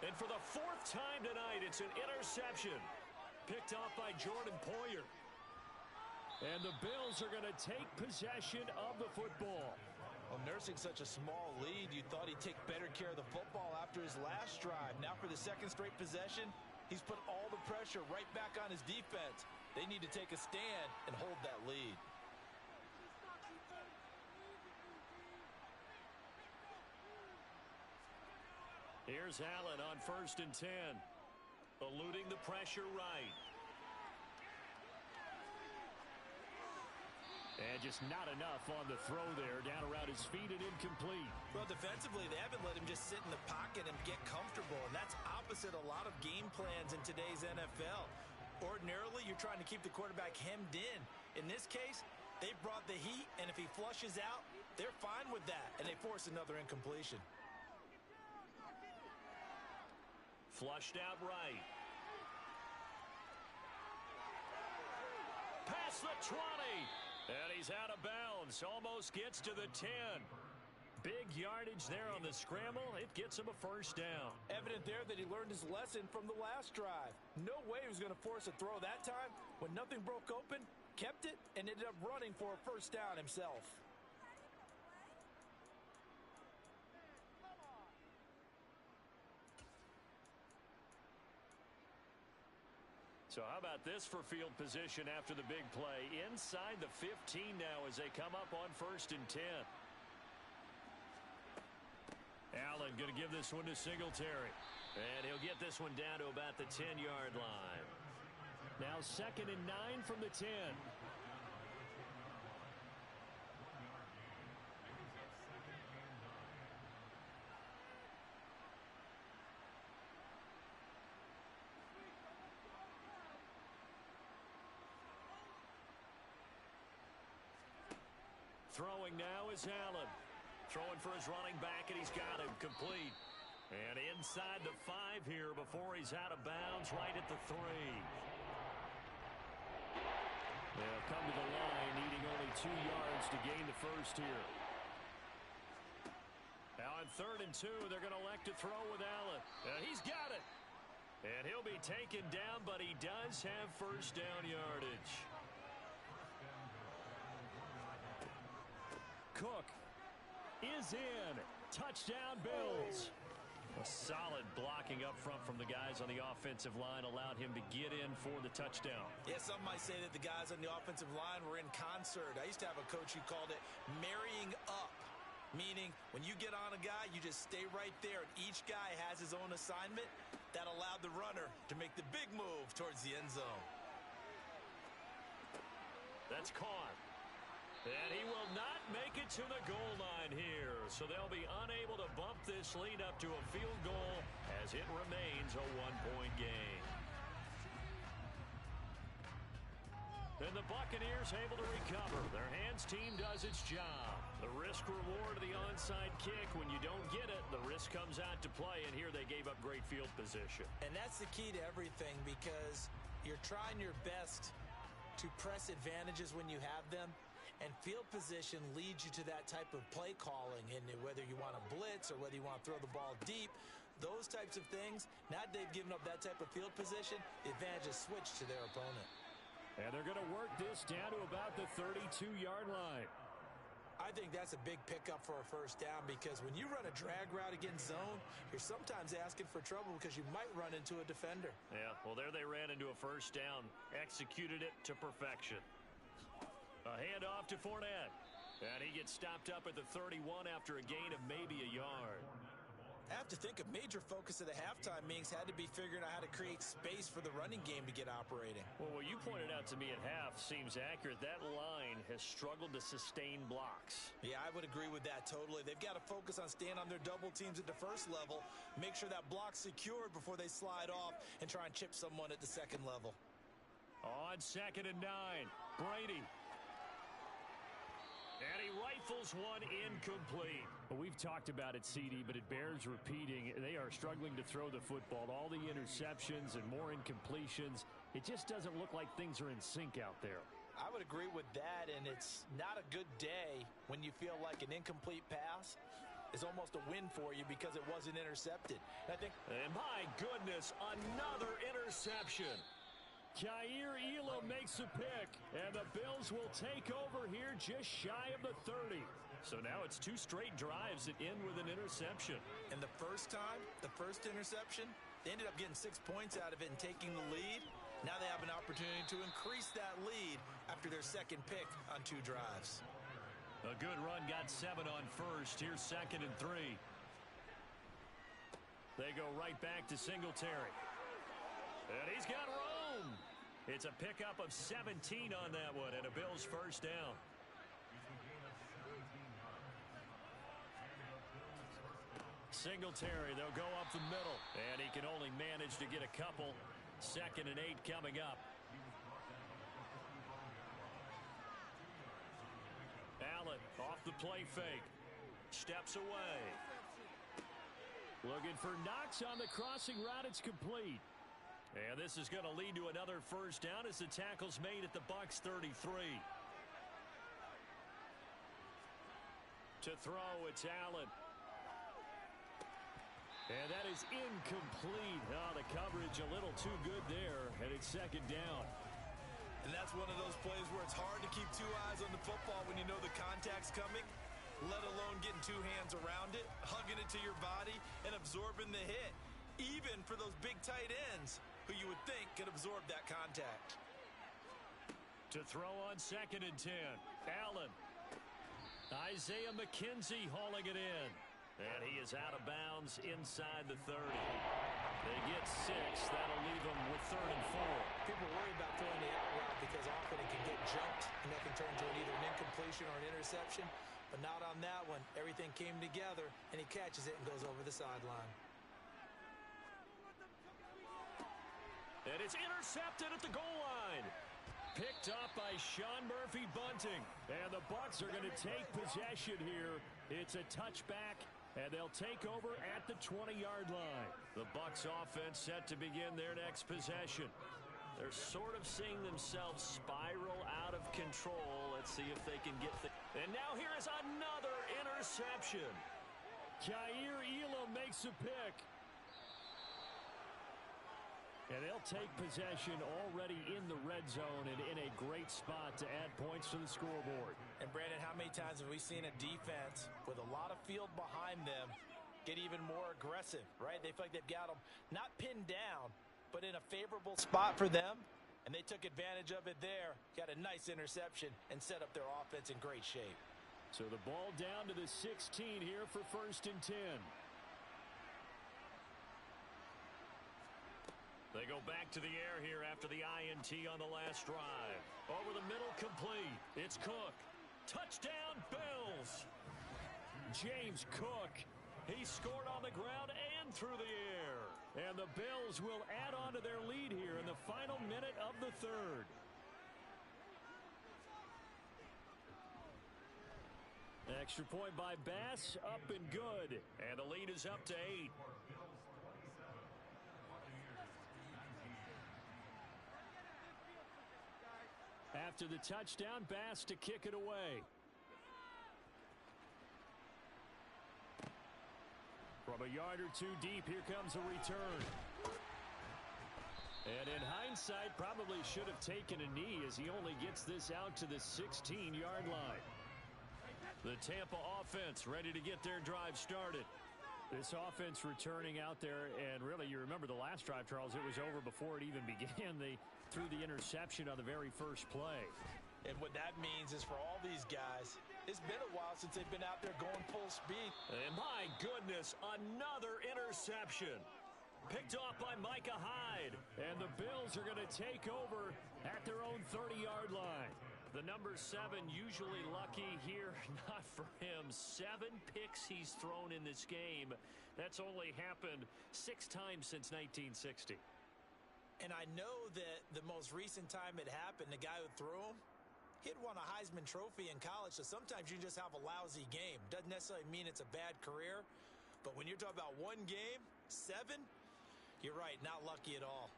And for the 4th time tonight, it's an interception. Picked off by Jordan Poyer. And the Bills are going to take possession of the football. Well, nursing such a small lead, you thought he'd take better care of the football after his last drive. Now for the 2nd straight possession, he's put all the pressure right back on his defense. They need to take a stand and hold that lead. Here's Allen on 1st and 10. Eluding the pressure right. And just not enough on the throw there. Down around his feet and incomplete. Well, defensively, they haven't let him just sit in the pocket and get comfortable. And that's opposite a lot of game plans in today's NFL. Ordinarily, you're trying to keep the quarterback hemmed in. In this case, they brought the heat, and if he flushes out, they're fine with that. And they force another incompletion. Flushed out right. Past the 20. And he's out of bounds. Almost gets to the 10. Big yardage there on the scramble. It gets him a first down. Evident there that he learned his lesson from the last drive. No way he was going to force a throw that time. When nothing broke open, kept it, and ended up running for a first down himself. So how about this for field position after the big play? Inside the 15 now as they come up on 1st and 10. Allen going to give this one to Singletary. And he'll get this one down to about the 10-yard line. Now 2nd and 9 from the 10. Throwing now is Allen. Throwing for his running back, and he's got him complete. And inside the 5 here before he's out of bounds, right at the 3. They'll come to the line, needing only 2 yards to gain the first here. Now on 3rd and 2, they're going to elect to throw with Allen. He's got it. And he'll be taken down, but he does have first down yardage. Cook is in. Touchdown, Bills. A solid blocking up front from the guys on the offensive line allowed him to get in for the touchdown. Yeah, some might say that the guys on the offensive line were in concert. I used to have a coach who called it marrying up, meaning when you get on a guy, you just stay right there, and each guy has his own assignment. That allowed the runner to make the big move towards the end zone. That's caught. And he will not make it to the goal line here. So they'll be unable to bump this lead up to a field goal as it remains a 1-point game. And the Buccaneers able to recover. Their hands team does its job. The risk reward of the onside kick. When you don't get it, the risk comes out to play. And here they gave up great field position. And that's the key to everything, because you're trying your best to press advantages when you have them. And field position leads you to that type of play calling. And whether you want to blitz or whether you want to throw the ball deep, those types of things, now that they've given up that type of field position, the advantage is switched to their opponent. And they're going to work this down to about the 32-yard line. I think that's a big pickup for a first down, because when you run a drag route against zone, you're sometimes asking for trouble because you might run into a defender. Yeah, well, there they ran into a first down, executed it to perfection. A handoff to Fournette. And he gets stopped up at the 31 after a gain of maybe a yard. I have to think a major focus of the halftime meetings had to be figuring out how to create space for the running game to get operating. Well, what you pointed out to me at half seems accurate. That line has struggled to sustain blocks. Yeah, I would agree with that totally. They've got to focus on staying on their double teams at the first level, make sure that block's secured before they slide off and try and chip someone at the second level. On 2nd and 9, Brady. And he rifles one incomplete. Well, we've talked about it, CD, but it bears repeating. They are struggling to throw the football. All the interceptions and more incompletions. It just doesn't look like things are in sync out there. I would agree with that, and it's not a good day when you feel like an incomplete pass is almost a win for you because it wasn't intercepted. And my goodness, another interception. Jair Elam makes a pick, and the Bills will take over here just shy of the 30. So now it's 2 straight drives that end with an interception. And the first time, the first interception, they ended up getting 6 points out of it and taking the lead. Now they have an opportunity to increase that lead after their second pick on 2 drives. A good run, got 7 on first. Here's 2nd and 3. They go right back to Singletary. And he's got room. It's a pickup of 17 on that one and a Bills first down. Singletary, they'll go up the middle. And he can only manage to get a couple. 2nd and 8 coming up. Allen off the play fake. Steps away. Looking for Knox on the crossing route. It's complete. And this is going to lead to another first down as the tackle's made at the Bucs 33. To throw, it's Allen. And that is incomplete. Oh, the coverage a little too good there, and it's 2nd down. And that's one of those plays where it's hard to keep 2 eyes on the football when you know the contact's coming, let alone getting 2 hands around it, hugging it to your body, and absorbing the hit, even for those big tight ends who you would think could absorb that contact. To throw on 2nd and 10, Allen. Isaiah McKenzie hauling it in. And he is out of bounds inside the 30. They get 6. That'll leave them with 3rd and 4. People worry about throwing the out route because often it can get jumped and that can turn into either an incompletion or an interception. But not on that one. Everything came together, and he catches it and goes over the sideline. And it's intercepted at the goal line. Picked up by Sean Murphy-Bunting. And the Bucs are going to take possession here. It's a touchback, and they'll take over at the 20-yard line. The Bucs offense set to begin their next possession. They're sort of seeing themselves spiral out of control. Let's see if they can get the... And now here is another interception. Jair Elam makes a pick. And they'll take possession already in the red zone and in a great spot to add points to the scoreboard. And, Brandon, how many times have we seen a defense with a lot of field behind them get even more aggressive, right? They feel like they've got them not pinned down, but in a favorable spot for them, and they took advantage of it there, got a nice interception, and set up their offense in great shape. So the ball down to the 16 here for 1st and 10. They go back to the air here after the INT on the last drive. Over the middle, complete. It's Cook. Touchdown, Bills. James Cook. He scored on the ground and through the air. And the Bills will add on to their lead here in the final minute of the 3rd. Extra point by Bass, up and good. And the lead is up to 8. After the touchdown, Bass to kick it away. From a yard or 2 deep, here comes a return. And in hindsight, probably should have taken a knee as he only gets this out to the 16-yard line. The Tampa offense ready to get their drive started. This offense returning out there, and really, you remember the last drive, Charles, it was over before it even began. They threw the interception on the very first play. And what that means is for all these guys, it's been a while since they've been out there going full speed. And my goodness, another interception. Picked off by Micah Hyde. And the Bills are going to take over at their own 30-yard line. The number 7 usually lucky here, not for him. 7 picks he's thrown in this game. That's only happened 6 times since 1960. And I know that the most recent time it happened, the guy who threw him, he'd won a Heisman Trophy in college, so sometimes you just have a lousy game. Doesn't necessarily mean it's a bad career, but when you're talking about 1 game, 7, you're right, not lucky at all.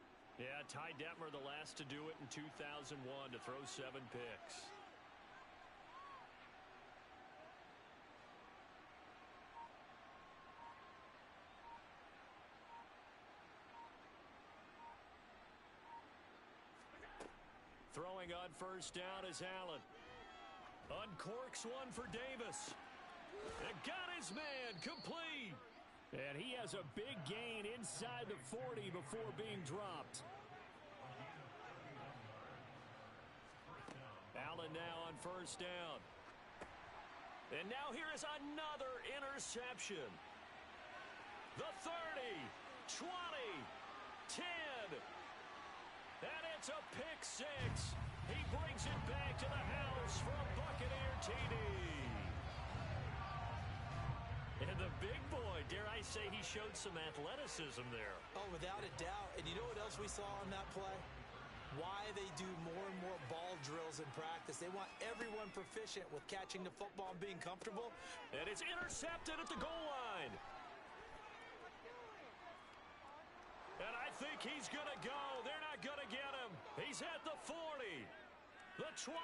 Yeah, Ty Detmer, the last to do it in 2001, to throw 7 picks. Throwing on first down is Allen. Uncorks one for Davis. And got his man, complete. And he has a big gain inside the 40 before being dropped. Allen now on first down. And now here is another interception. The 30. 20, 10, and it's a pick six. He brings it back to the house from Buccaneer TD. And the big boy, dare I say, he showed some athleticism there. Oh, without a doubt. And you know what else we saw on that play? Why they do more and more ball drills in practice. They want everyone proficient with catching the football and being comfortable. And it's intercepted at the goal line. And I think he's going to go. They're not going to get him. He's at the 40, the 20,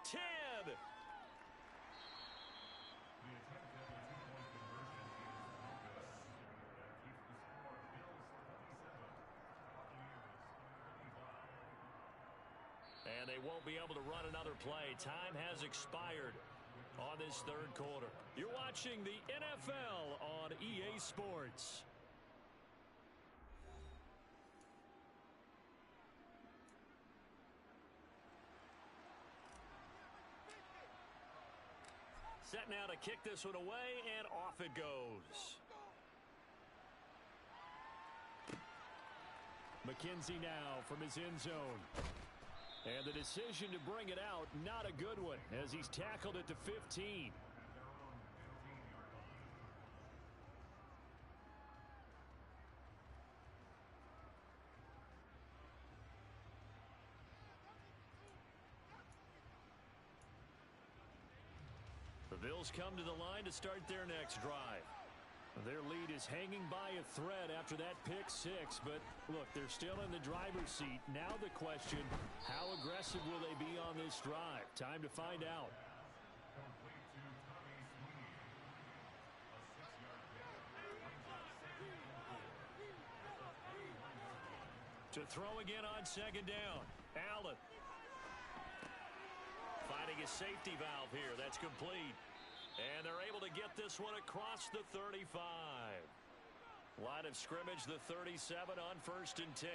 10. And they won't be able to run another play. Time has expired on this third quarter. You're watching the NFL on EA Sports. Set now to kick this one away, and off it goes. McKenzie now from his end zone. And the decision to bring it out, not a good one, as he's tackled it to 15. The Bills come to the line to start their next drive. Their lead is hanging by a thread after that pick six, but look, they're still in the driver's seat. Now the question, how aggressive will they be on this drive? Time to find out. To throw again on second down. Allen. Finding his safety valve here. That's complete. And they're able to get this one across the 35. Line of scrimmage, the 37 on 1st and 10.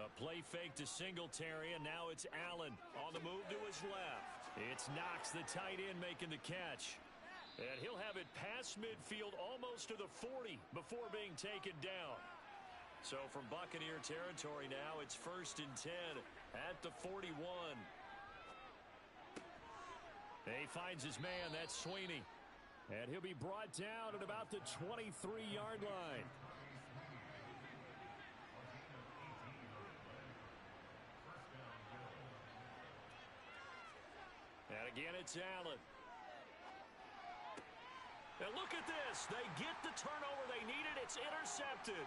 A play fake to Singletary, and now it's Allen on the move to his left. It's Knox, the tight end, making the catch. And he'll have it past midfield almost to the 40 before being taken down. So from Buccaneer territory now, it's 1st and 10 at the 41. He finds his man, that's Sweeney. And he'll be brought down at about the 23-yard line. And again, it's Allen. And look at this. They get the turnover they needed. It's intercepted.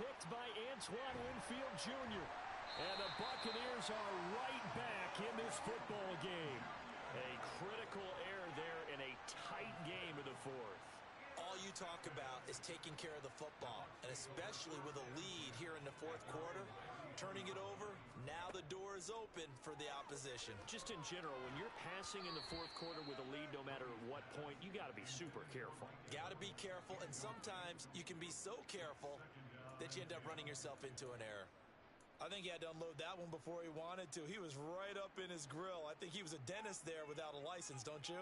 Picked by Antoine Winfield Jr. And the Buccaneers are right back in this football game. A critical error there in a tight game in the fourth. All you talk about is taking care of the football, and especially with a lead here in the fourth quarter, turning it over, now the door is open for the opposition. Just in general, when you're passing in the fourth quarter with a lead, no matter at what point, you got to be super careful. Got to be careful, and sometimes you can be so careful that you end up running yourself into an error. I think he had to unload that one before he wanted to. He was right up in his grill. I think he was a dentist there without a license, don't you?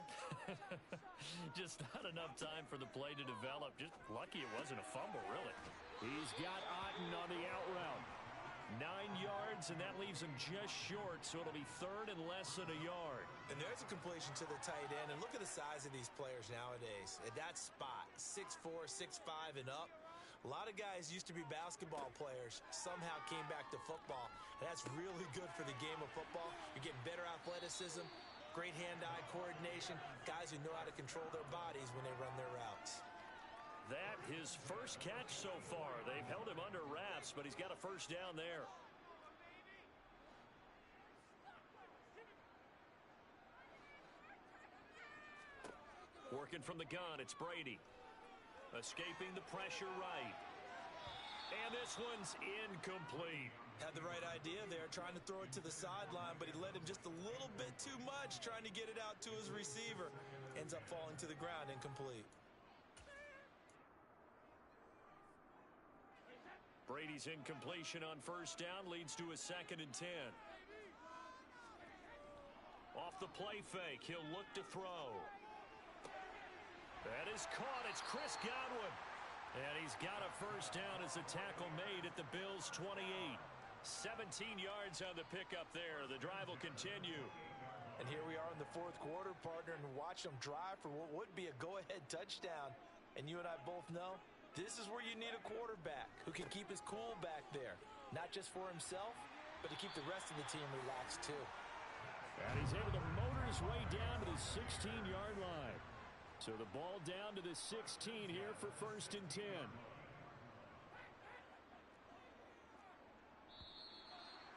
Just not enough time for the play to develop. Just lucky it wasn't a fumble, really. He's got Otten on the out route. 9 yards, and that leaves him just short, so it'll be third and less than a yard. And there's a completion to the tight end. And look at the size of these players nowadays. At that spot, 6'4", 6'5", and up. A lot of guys used to be basketball players, somehow came back to football. And that's really good for the game of football. You're getting better athleticism, great hand-eye coordination, guys who know how to control their bodies when they run their routes. That his first catch so far. They've held him under wraps, but he's got a first down there. Working from the gun, it's Brady. Escaping the pressure right. And this one's incomplete. Had the right idea there, trying to throw it to the sideline, but he led him just a little bit too much, trying to get it out to his receiver. Ends up falling to the ground, incomplete. Brady's incompletion on first down leads to a 2nd and 10. Off the play fake, he'll look to throw. That is caught. It's Chris Godwin. And he's got a first down as a tackle made at the Bills' 28. 17 yards on the pickup there. The drive will continue. And here we are in the fourth quarter, partner, and watch them drive for what would be a go-ahead touchdown. And you and I both know this is where you need a quarterback who can keep his cool back there. Not just for himself, but to keep the rest of the team relaxed too. And he's able to motor his way down to the 16-yard line. So the ball down to the 16 here for 1st and 10.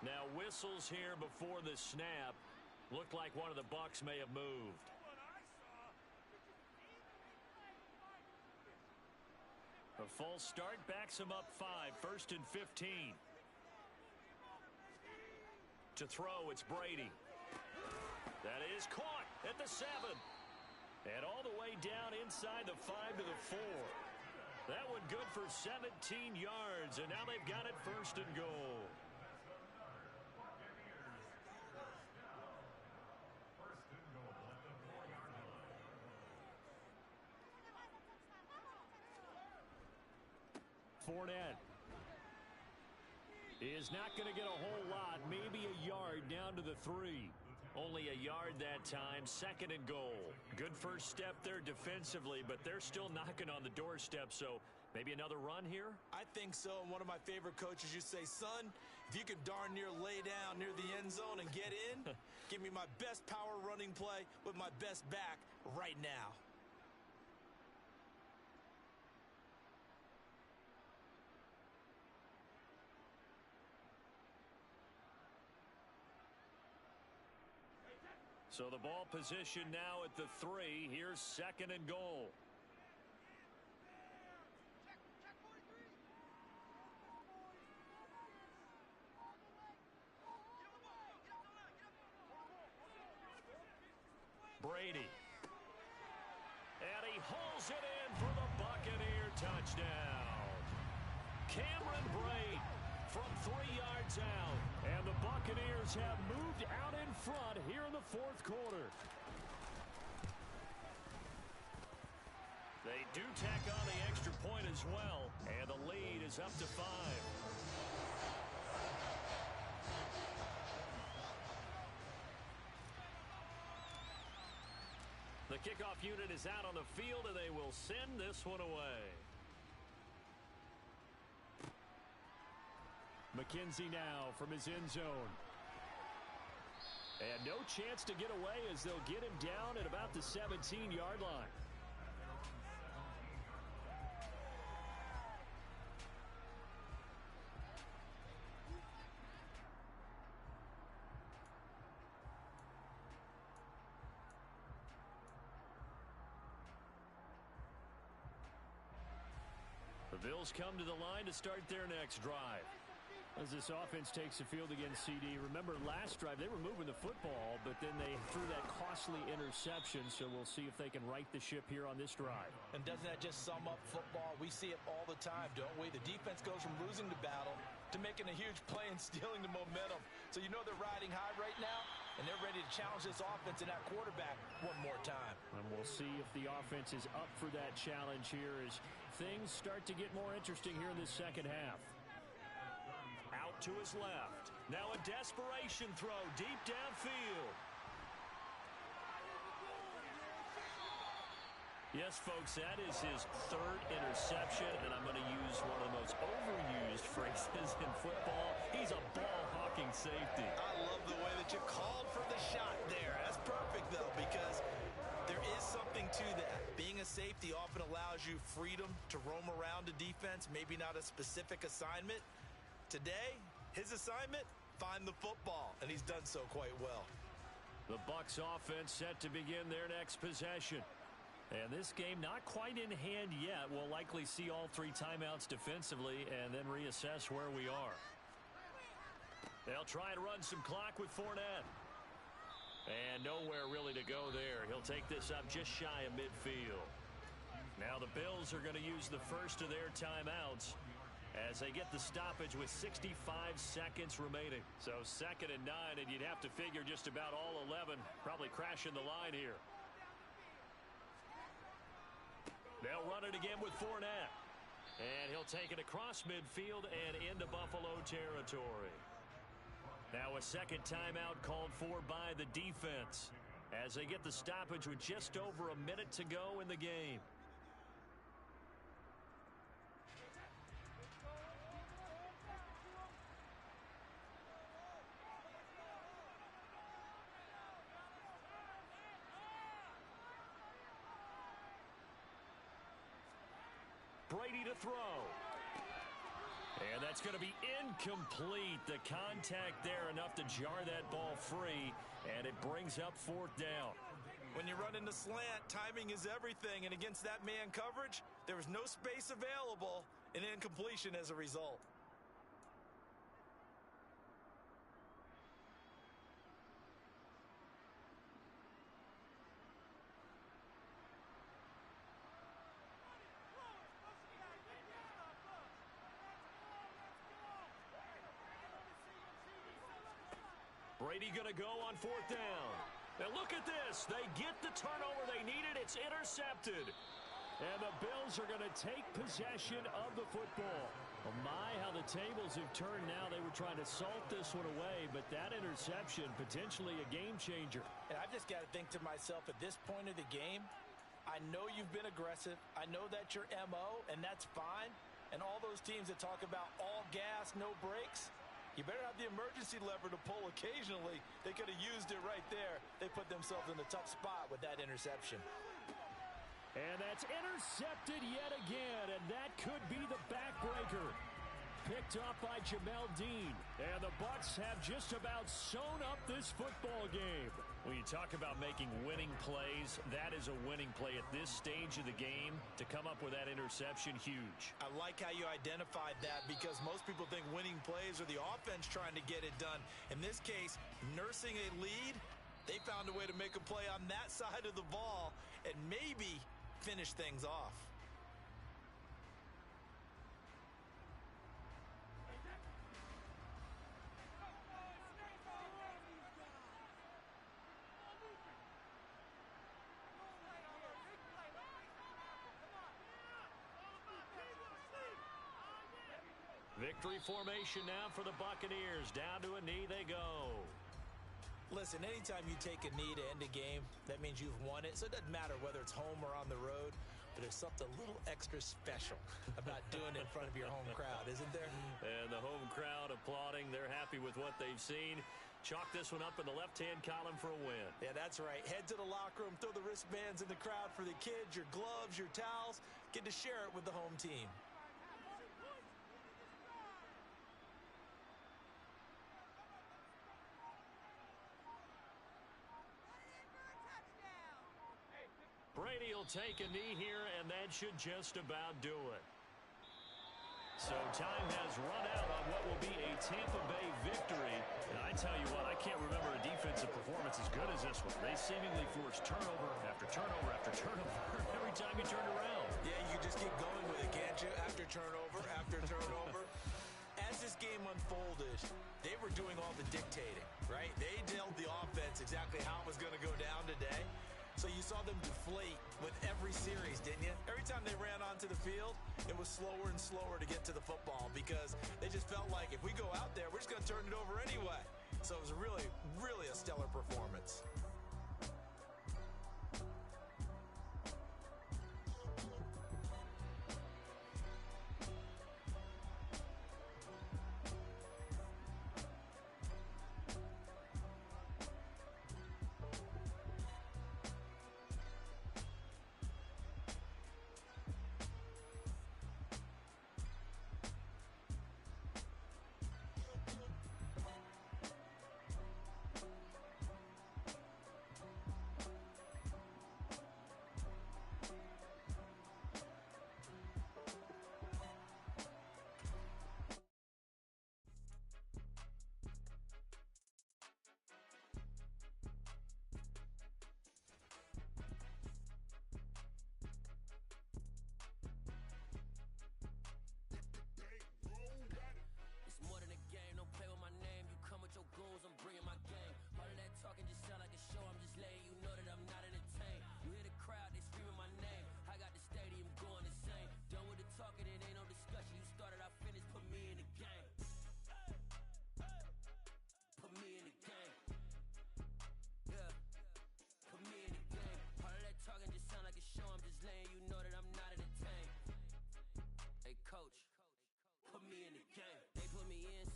Now whistles here before the snap. Looked like one of the Bucs may have moved. A false start backs him up 5. 1st and 15. To throw, it's Brady. That is caught at the 7. And all the way down inside the 5 to the 4. That one good for 17 yards. And now they've got it 1st and goal. Fournette is not going to get a whole lot. Maybe a yard down to the 3. Only a yard that time. 2nd and goal. Good first step there defensively, but they're still knocking on the doorstep, so maybe another run here? I think so. And one of my favorite coaches used to say, son, if you can darn near lay down near the end zone and get in, give me my best power running play with my best back right now. So the ball position now at the 3. Here's 2nd and goal. Brady. And he hauls it in for the Buccaneer touchdown. Cameron Brate from 3 yards out. And the Buccaneers have moved out in front here in the fourth quarter. They do tack on the extra point as well. And the lead is up to 5. The kickoff unit is out on the field, and they will send this one away. McKenzie now from his end zone. And no chance to get away as they'll get him down at about the 17-yard line. The Bills come to the line to start their next drive. As this offense takes the field against CD, remember last drive they were moving the football, but then they threw that costly interception, so we'll see if they can right the ship here on this drive. And doesn't that just sum up football? We see it all the time, don't we? The defense goes from losing the battle to making a huge play and stealing the momentum. So you know they're riding high right now, and they're ready to challenge this offense and that quarterback one more time. And we'll see if the offense is up for that challenge here as things start to get more interesting here in this second half. Out to his left. Now a desperation throw deep downfield. Yes, folks, that is his 3rd interception, and I'm going to use one of the most overused phrases in football. He's a ball-hawking safety. I love the way that you called for the shot there. That's perfect, though, because there is something to that. Being a safety often allows you freedom to roam around a defense, maybe not a specific assignment. Today, his assignment, find the football, and he's done so quite well. The Bucs offense set to begin their next possession. And this game not quite in hand yet. We'll likely see all 3 timeouts defensively and then reassess where we are. They'll try and run some clock with Fournette. And nowhere really to go there. He'll take this up just shy of midfield. Now the Bills are going to use the first of their timeouts as they get the stoppage with 65 seconds remaining. So 2nd and 9, and you'd have to figure just about all 11 probably crashing the line here. They'll run it again with Fournette. And he'll take it across midfield and into Buffalo territory. Now a second timeout called for by the defense as they get the stoppage with just over a minute to go in the game. Brady to throw. And that's going to be incomplete. The contact there enough to jar that ball free, and it brings up fourth down. When you run into slant, timing is everything, and against that man coverage, there was no space available, and incompletion as a result. Brady going to go on fourth down. And look at this. They get the turnover they needed. It's intercepted. And the Bills are going to take possession of the football. Oh my, how the tables have turned now. They were trying to salt this one away, but that interception, potentially a game changer. And I've just got to think to myself, at this point of the game, I know you've been aggressive. I know that's your MO, and that's fine. And all those teams that talk about all gas, no brakes, you better have the emergency lever to pull occasionally. They could have used it right there. They put themselves in a tough spot with that interception. And that's intercepted yet again, and that could be the backbreaker. Picked off by Jamel Dean. And the Bucs have just about sewn up this football game. When you talk about making winning plays, that is a winning play at this stage of the game. To come up with that interception, huge. I like how you identified that, because most people think winning plays are the offense trying to get it done. In this case, nursing a lead, they found a way to make a play on that side of the ball and maybe finish things off. Victory formation now for the Buccaneers. Down to a knee they go. Listen, anytime you take a knee to end a game, that means you've won it. So it doesn't matter whether it's home or on the road, but there's something a little extra special about doing it in front of your home crowd, isn't there? And the home crowd applauding. They're happy with what they've seen. Chalk this one up in the left-hand column for a win. Yeah, that's right. Head to the locker room, throw the wristbands in the crowd for the kids, your gloves, your towels. Get to share it with the home team. Brady will take a knee here, and that should just about do it. So time has run out on what will be a Tampa Bay victory. And I tell you what, I can't remember a defensive performance as good as this one. They seemingly forced turnover after turnover after turnover every time you turned around. Yeah, you can just keep going with it, can't you? After turnover. As this game unfolded, they were doing all the dictating, right? They told the offense exactly how it was going to go down today. So you saw them deflate with every series, didn't you? Every time they ran onto the field, it was slower and slower to get to the football because they just felt like if we go out there, we're just going to turn it over anyway. So it was really, really a stellar performance.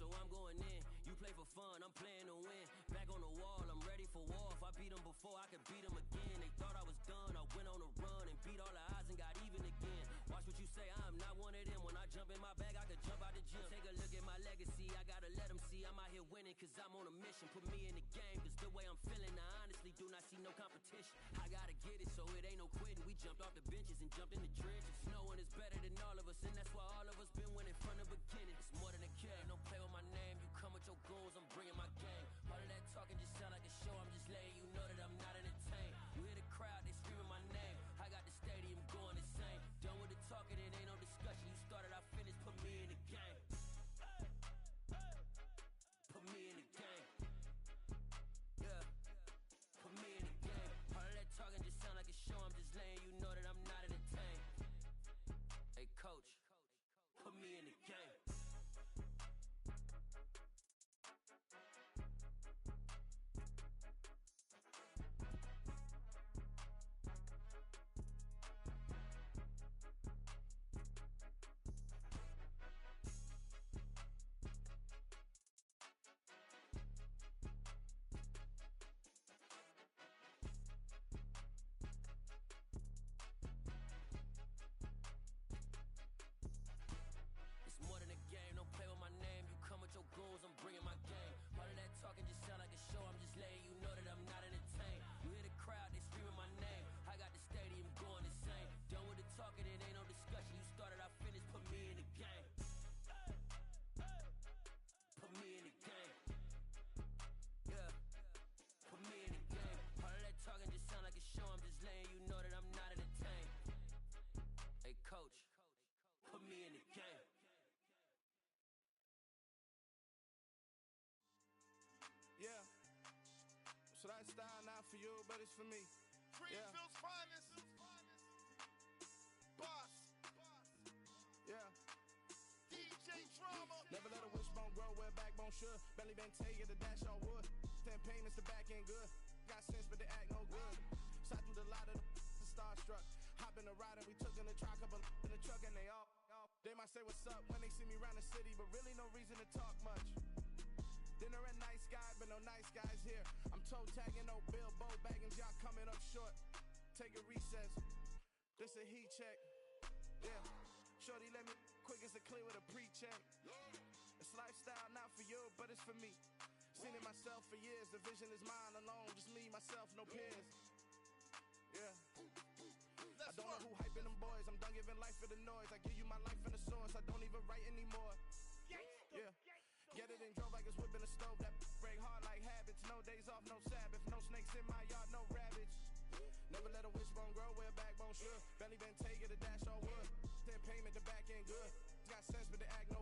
so I'm going in. You play for fun, I'm playing to win. Back on the wall, I'm ready for war. If I beat them before, I could beat them again. They thought I was done, I went on a run and beat all the odds and got even again. Watch what you say, I'm not one of them. When I jump in my bag, I could jump out the gym. Take a look at my legacy, I gotta let them see I'm out here winning, cause I'm on a mission. Put me in the game, cause the way I'm feeling, I honestly do not see no competition. I gotta get it, so it ain't no quitting. We jumped off the benches and jumped in the trenches. No one is better than all of us, and that's why all of us been winning from the beginning. It's more than a game, don't play with my name. You come with your goons, I'm bringing my game. All of that talking just sound like a show, I'm just letting you know that I'm not entertained. You hear the crowd, they screaming my name. I got the stadium going insane. Done with the talking, it ain't no discussion. You started, I finished, put me in the game. Put me in the game. Yeah, put me in the game. All of that talking just sound like a show, I'm just letting you know that I'm not entertained. Hey coach, put me in the game. It's more than a game, don't play with my name. You come with your goons, I'm bringing my game. All of that talking just sound like a show, I'm just letting you know that I'm not entertained. You hear the crowd, they screaming my name. I got the stadium going insane. Done with the talking, it ain't no discussion. You started, I finished, put me in the game. Put me in the game. Yeah, put me in the game. All of that talking just sound like a show, I'm just letting you know that I'm not entertained. Hey coach, put me in the game. Yeah, so that style not for you, but it's for me. Greenville's finest. Boss. Yeah. DJ Drama. Never let a wishbone grow where backbone should. Belly been taking the dash all wood. 10 payments, the back end good. Got sense, but they act no good. Side through the lot of the starstruck. Hop in the ride and we took in the truck, couple in the truck and they all. They might say what's up when they see me around the city, but really no reason to talk much. Dinner a nice guy, but no nice guys here. I'm toe tagging, no Bilbo Baggins, y'all coming up short. Take a recess. This a heat check. Yeah. Shorty let me quick as a clear with a pre-check. It's lifestyle not for you, but it's for me. Seen it myself for years. The vision is mine alone. Just me, myself, no peers. Yeah. I don't know who hyping them boys. I'm done giving life for the noise. I give you my life in the source. I don't even write anymore. Yeah. Get it and drove like it's whipping a stove. That break hard like habits. No days off, no Sabbath. No snakes in my yard, no rabbits. Never let a wishbone grow where backbone should. Belly been taking the dash all wood. 10 payment, the back end good. Got sense, but the act no